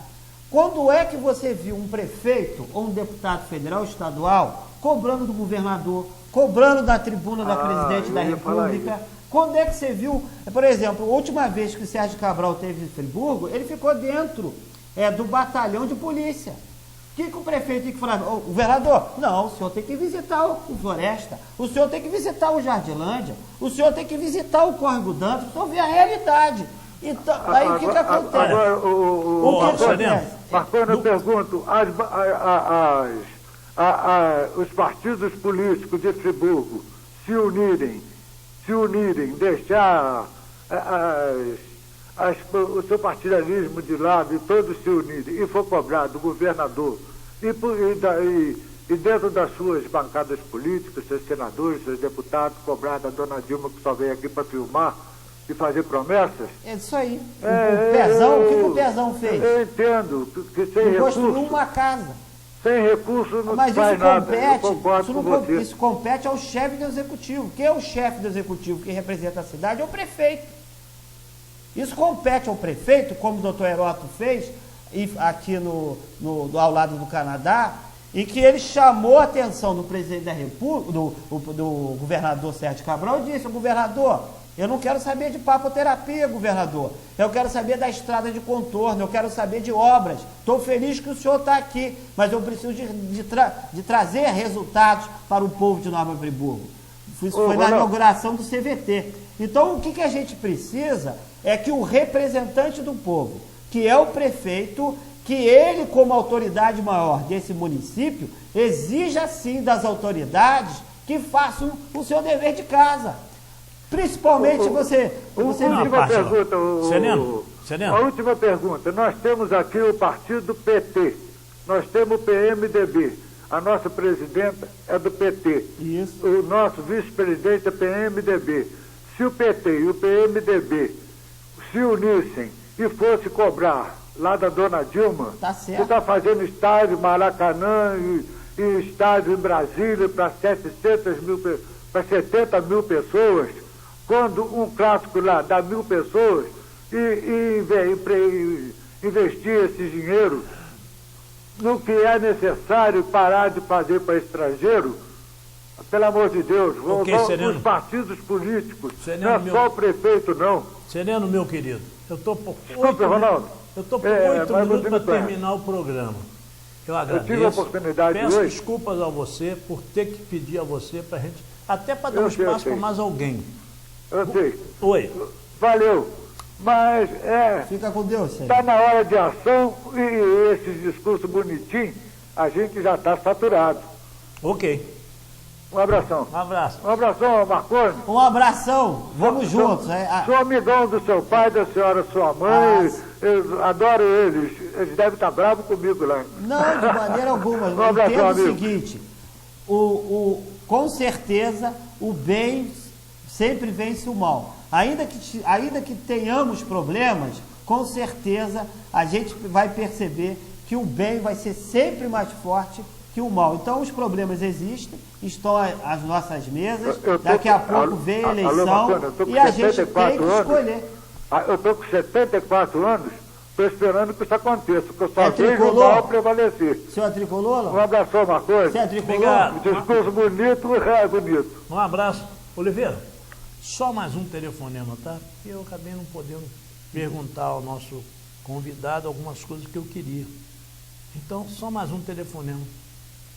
Quando é que você viu um prefeito ou um deputado federal, estadual, cobrando do governador, cobrando da tribuna da presidente da República? Quando é que você viu, por exemplo, a última vez que o Sérgio Cabral esteve em Friburgo, ele ficou dentro do batalhão de polícia. O que o prefeito tem que falar? O governador, não, o senhor tem que visitar o Floresta, o senhor tem que visitar o Jardilândia, o senhor tem que visitar o Córrego Dantas, o senhor vê a realidade. Então, aí o que acontece? Agora, o que acontece? Marconi, eu pergunto, os partidos políticos de Friburgo se unirem, deixar o seu partidarismo de lado e todos se unirem e for cobrar do governador e dentro das suas bancadas políticas, seus senadores, seus deputados, cobrar da dona Dilma, que só veio aqui para filmar e fazer promessas. É isso aí. O Pezão, o que o Pezão fez? Eu entendo que sem recurso... construiu uma casa. Sem recurso não Mas faz isso nada. compete, Eu concordo com você. isso compete ao chefe do executivo. Quem é o chefe do executivo que representa a cidade é o prefeito. Isso compete ao prefeito, como o doutor Heródoto fez aqui ao lado do Canadá, e que ele chamou a atenção do presidente da República, do governador Sérgio Cabral, e disse: governador, eu não quero saber de papoterapia, governador. Eu quero saber da estrada de contorno, eu quero saber de obras. Estou feliz que o senhor está aqui, mas eu preciso de trazer resultados para o povo de Nova Friburgo. Isso foi na inauguração do CVT. Então, o que a gente precisa é que o representante do povo, que é o prefeito, que ele, como autoridade maior desse município, exija sim das autoridades que façam o seu dever de casa. Principalmente você última pergunta, Sereno. A última pergunta. Nós temos aqui o partido PT, nós temos o PMDB. A nossa presidenta é do PT. Isso. O nosso vice-presidente é PMDB. Se o PT e o PMDB se unissem e fosse cobrar lá da dona Dilma, tá certo, que está fazendo estádio Maracanã e estádio em Brasília para 70 mil pessoas, quando um clássico lá dá 1.000 pessoas e investir esse dinheiro no que é necessário parar de fazer para estrangeiro, pelo amor de Deus, os partidos políticos, Sereno, não é só o prefeito, não. Sereno, meu querido, eu estou por Desculpe, Ronaldo. Eu estou por 8 minutos para terminar o programa. Eu agradeço. Eu tive a oportunidade peço hoje. Desculpas a você por ter que pedir a você para a gente, até para dar um espaço para mais alguém. Eu sei. Oi. Valeu. Mas fica com Deus, Senhor. Está na hora de ação e esses discursos bonitinhos, a gente já está saturado. Ok. Um abração. Um abraço. Um abração, Marconi. Um abração. Vamos juntos. Sou amigão do seu pai, da senhora, sua mãe. Eu adoro eles. Eles devem estar bravos comigo lá. Não, de maneira alguma. Um abração, entendo amigo. o seguinte, com certeza o bem sempre vence o mal. Ainda que tenhamos problemas, com certeza a gente vai perceber que o bem vai ser sempre mais forte que o mal. Então os problemas existem, estão às nossas mesas, daqui a pouco vem a eleição e a gente tem que escolher. Eu estou com 74 anos, estou esperando que isso aconteça, porque eu só vejo o mal prevalecer. O senhor é tricolor? Um abração, Marconi. Você é tricolor? Obrigado. Discurso bonito, bonito. Um abraço. Oliveira, só mais um telefonema, tá? Eu acabei não podendo perguntar ao nosso convidado algumas coisas que eu queria. Então, só mais um telefonema,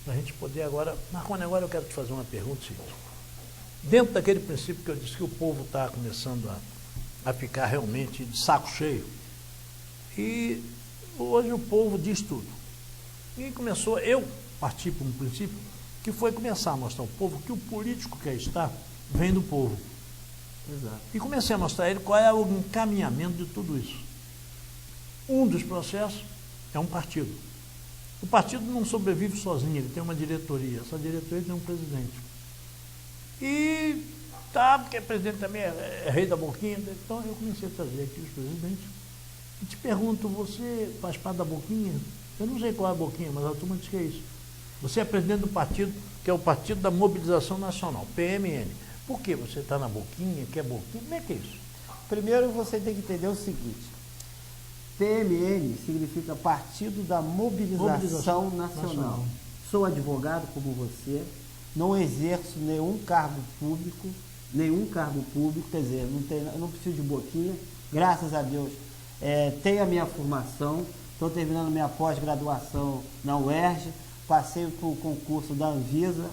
para a gente poder agora... Marconi, agora eu quero te fazer uma pergunta seguinte. Dentro daquele princípio que eu disse que o povo está começando a ficar realmente de saco cheio, e hoje o povo diz tudo. E começou, eu parti para um princípio, que foi começar a mostrar ao povo que o político quer estar vem do povo. Exato. E comecei a mostrar a ele qual é o encaminhamento de tudo isso. Um dos processos é um partido. O partido não sobrevive sozinho, ele tem uma diretoria. Essa diretoria tem um presidente. E porque o presidente também é rei da boquinha. Então eu comecei a trazer aqui os presidentes. E te pergunto, você faz parte da boquinha? Eu não sei qual é a boquinha, mas a turma diz que é isso. Você é presidente do partido, que é o Partido da Mobilização Nacional, PMN. Por que você está na boquinha, quer boquinha? Como é que é isso? Primeiro você tem que entender o seguinte, PMN significa Partido da Mobilização Nacional. Sou advogado como você, não exerço nenhum cargo público, quer dizer, não preciso de boquinha, graças a Deus tenho a minha formação, estou terminando minha pós-graduação na UERJ, passei para o concurso da Anvisa,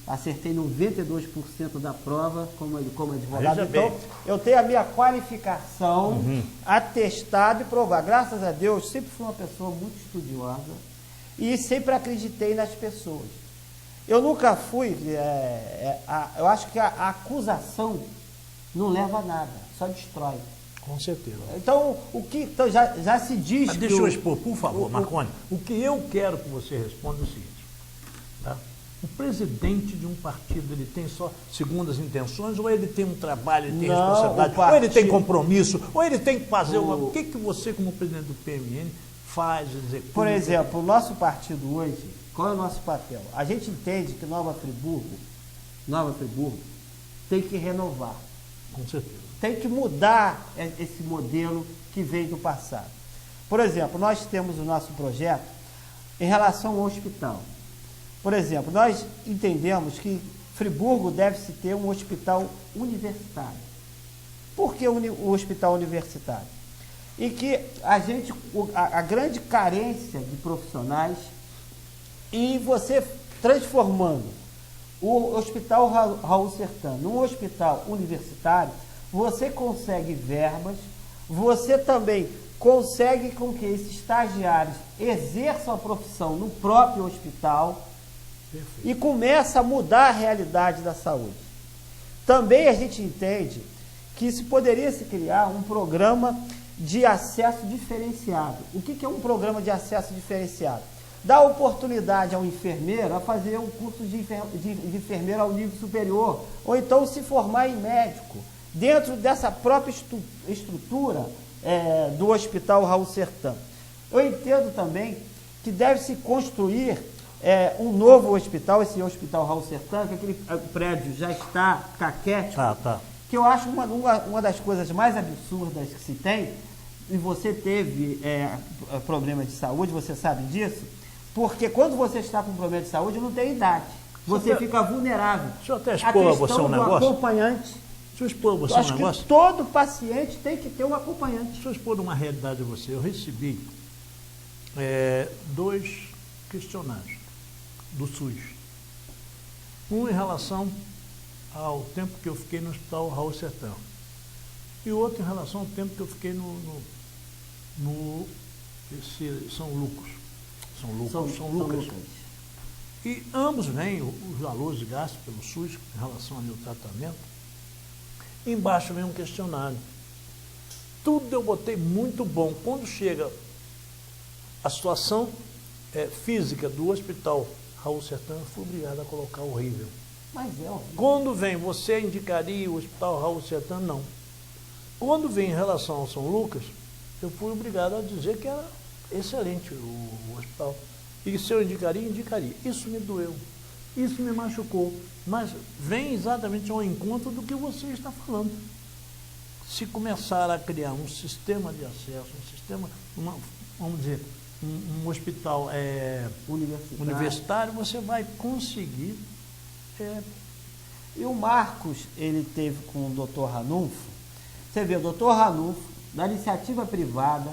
acertei 92% da prova como advogado. Então, eu tenho a minha qualificação atestada e provar. Graças a Deus, sempre fui uma pessoa muito estudiosa e sempre acreditei nas pessoas. Eu nunca fui, eu acho que a acusação não leva a nada, só destrói. Com certeza. Então, já se diz... Mas deixa eu expor, por favor, Marconi. O que eu quero que você responda é o seguinte, tá? O presidente de um partido, ele tem só segundas intenções, ou ele tem um trabalho, ele tem responsabilidade, ou ele tem compromisso, ou ele tem que fazer o que você, como presidente do PMN, faz, executa? Por exemplo, o nosso partido hoje, qual é o nosso papel? A gente entende que Nova Friburgo tem que renovar. Com certeza. Tem que mudar esse modelo que veio do passado. Por exemplo, nós temos o nosso projeto em relação ao hospital. Por exemplo, nós entendemos que Friburgo deve-se ter um hospital universitário. Por que o hospital universitário? E que a grande carência de profissionais, e você transformando o Hospital Raul Sertã num hospital universitário, você consegue verbas, você também consegue com que esses estagiários exerçam a profissão no próprio hospital. Perfeito. E começa a mudar a realidade da saúde. Também a gente entende que se poderia se criar um programa de acesso diferenciado. O que é um programa de acesso diferenciado? Dá oportunidade ao enfermeiro a fazer um curso de enfermeiro ao nível superior, ou então se formar em médico, dentro dessa própria estrutura do Hospital Raul Sertã. Eu entendo também que deve se construir um novo hospital, esse Hospital Raul Sertã, que aquele prédio já está caquético, que eu acho uma das coisas mais absurdas que se tem, e você teve problema de saúde, você sabe disso, porque quando você está com problema de saúde, não tem idade, você fica vulnerável. Deixa eu até expor a você um negócio. Acompanhante. Deixa eu expor a você um negócio. Acho que todo paciente tem que ter um acompanhante. Deixa eu expor uma realidade a você. Eu recebi 2 questionários do SUS. Um em relação ao tempo que eu fiquei no Hospital Raul Sertã. E outro em relação ao tempo que eu fiquei no São Lucas. São Lucas. E ambos vêm os valores gastos pelo SUS em relação ao meu tratamento. Embaixo vem um questionário. Tudo eu botei muito bom. Quando chega a situação física do Hospital Raul Sertã, eu fui obrigado a colocar horrível. Mas Quando vem, você indicaria o Hospital Raul Sertã? Não. Quando vem em relação ao São Lucas, eu fui obrigado a dizer que era excelente o hospital. E se eu indicaria, indicaria. Isso me doeu. Isso me machucou. Mas vem exatamente ao encontro do que você está falando. Se começar a criar um sistema de acesso, vamos dizer, um hospital universitário, você vai conseguir. E o Marcos, ele teve com o Dr. Ranulfo. Você vê, o Dr. Ranulfo, da iniciativa privada,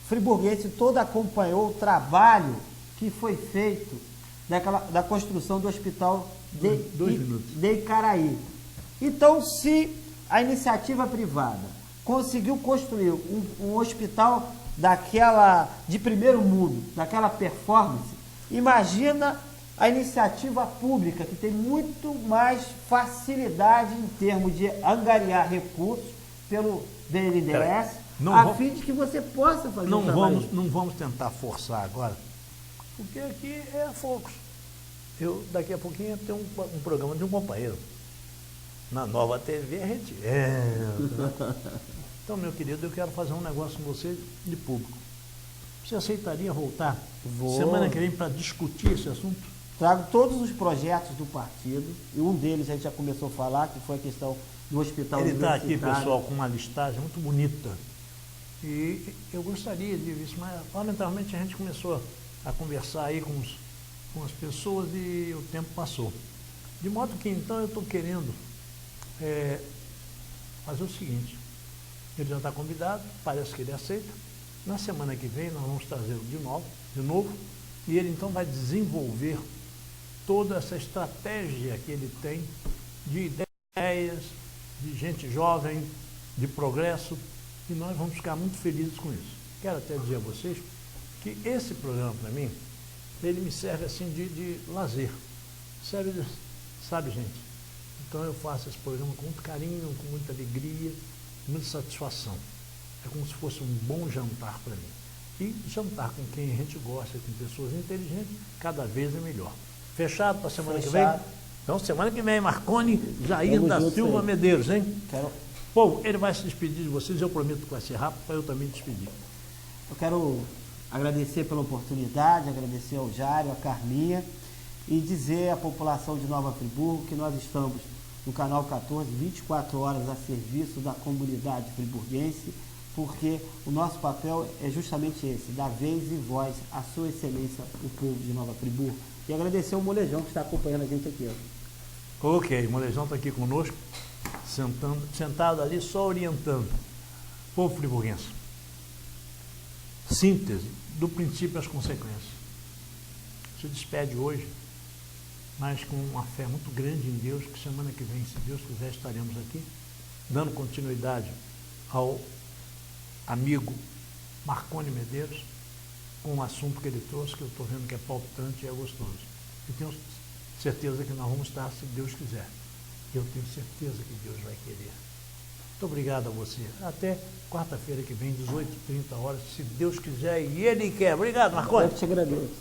friburguense todo acompanhou o trabalho que foi feito da construção do hospital de Icaraí. Então, se a iniciativa privada conseguiu construir um hospital de primeiro mundo, daquela performance, imagina a iniciativa pública, que tem muito mais facilidade em termos de angariar recursos pelo BNDES, fim de que você possa fazer um trabalho. Não vamos tentar forçar agora, porque aqui é focos. Daqui a pouquinho ia ter um programa de um companheiro. Na Nova TV a gente Então, meu querido, eu quero fazer um negócio com você de público. Você aceitaria voltar semana que vem para discutir esse assunto? Trago todos os projetos do partido, e um deles a gente já começou a falar, que foi a questão do hospital universitário. Ele está aqui, pessoal, com uma listagem muito bonita. E eu gostaria de ver isso, mas lamentavelmente a gente começou a conversar aí com as pessoas e o tempo passou. De modo que então eu estou querendo fazer o seguinte, ele já está convidado, parece que ele aceita. Na semana que vem nós vamos trazê-lo de novo, e ele então vai desenvolver toda essa estratégia que ele tem de ideias, de gente jovem, de progresso, e nós vamos ficar muito felizes com isso. Quero até dizer a vocês que esse programa, para mim, ele me serve assim de lazer. Sabe, gente? Então eu faço esse programa com muito carinho, com muita alegria, com muita satisfação. É como se fosse um bom jantar para mim. E jantar com quem a gente gosta, com pessoas inteligentes, cada vez é melhor. Fechado para a semana que vem? Então, semana que vem, Marconi Jair da Silva Medeiros, hein? Povo, ele vai se despedir de vocês, eu prometo que vai ser rápido, para eu também despedir. Eu quero agradecer pela oportunidade, agradecer ao Jário, à Carminha, e dizer à população de Nova Friburgo que nós estamos no Canal 14, 24 horas a serviço da comunidade friburguense, porque o nosso papel é justamente esse, dar vez e voz à sua excelência, o povo de Nova Friburgo. E agradecer ao Molejão que está acompanhando a gente aqui. Ok, o Molejão está aqui conosco, sentado ali, só orientando. Povo friburguense, síntese do princípio às consequências. Se despede hoje, mas com uma fé muito grande em Deus, que semana que vem, se Deus quiser, estaremos aqui, dando continuidade ao amigo Marconi Medeiros, com um assunto que ele trouxe, que eu estou vendo que é palpitante e é gostoso. E tenho certeza que nós vamos estar, se Deus quiser. Eu tenho certeza que Deus vai querer. Muito obrigado a você. Até quarta-feira que vem, 18h30 horas, se Deus quiser e Ele quer. Obrigado, Marconi. Eu te agradeço.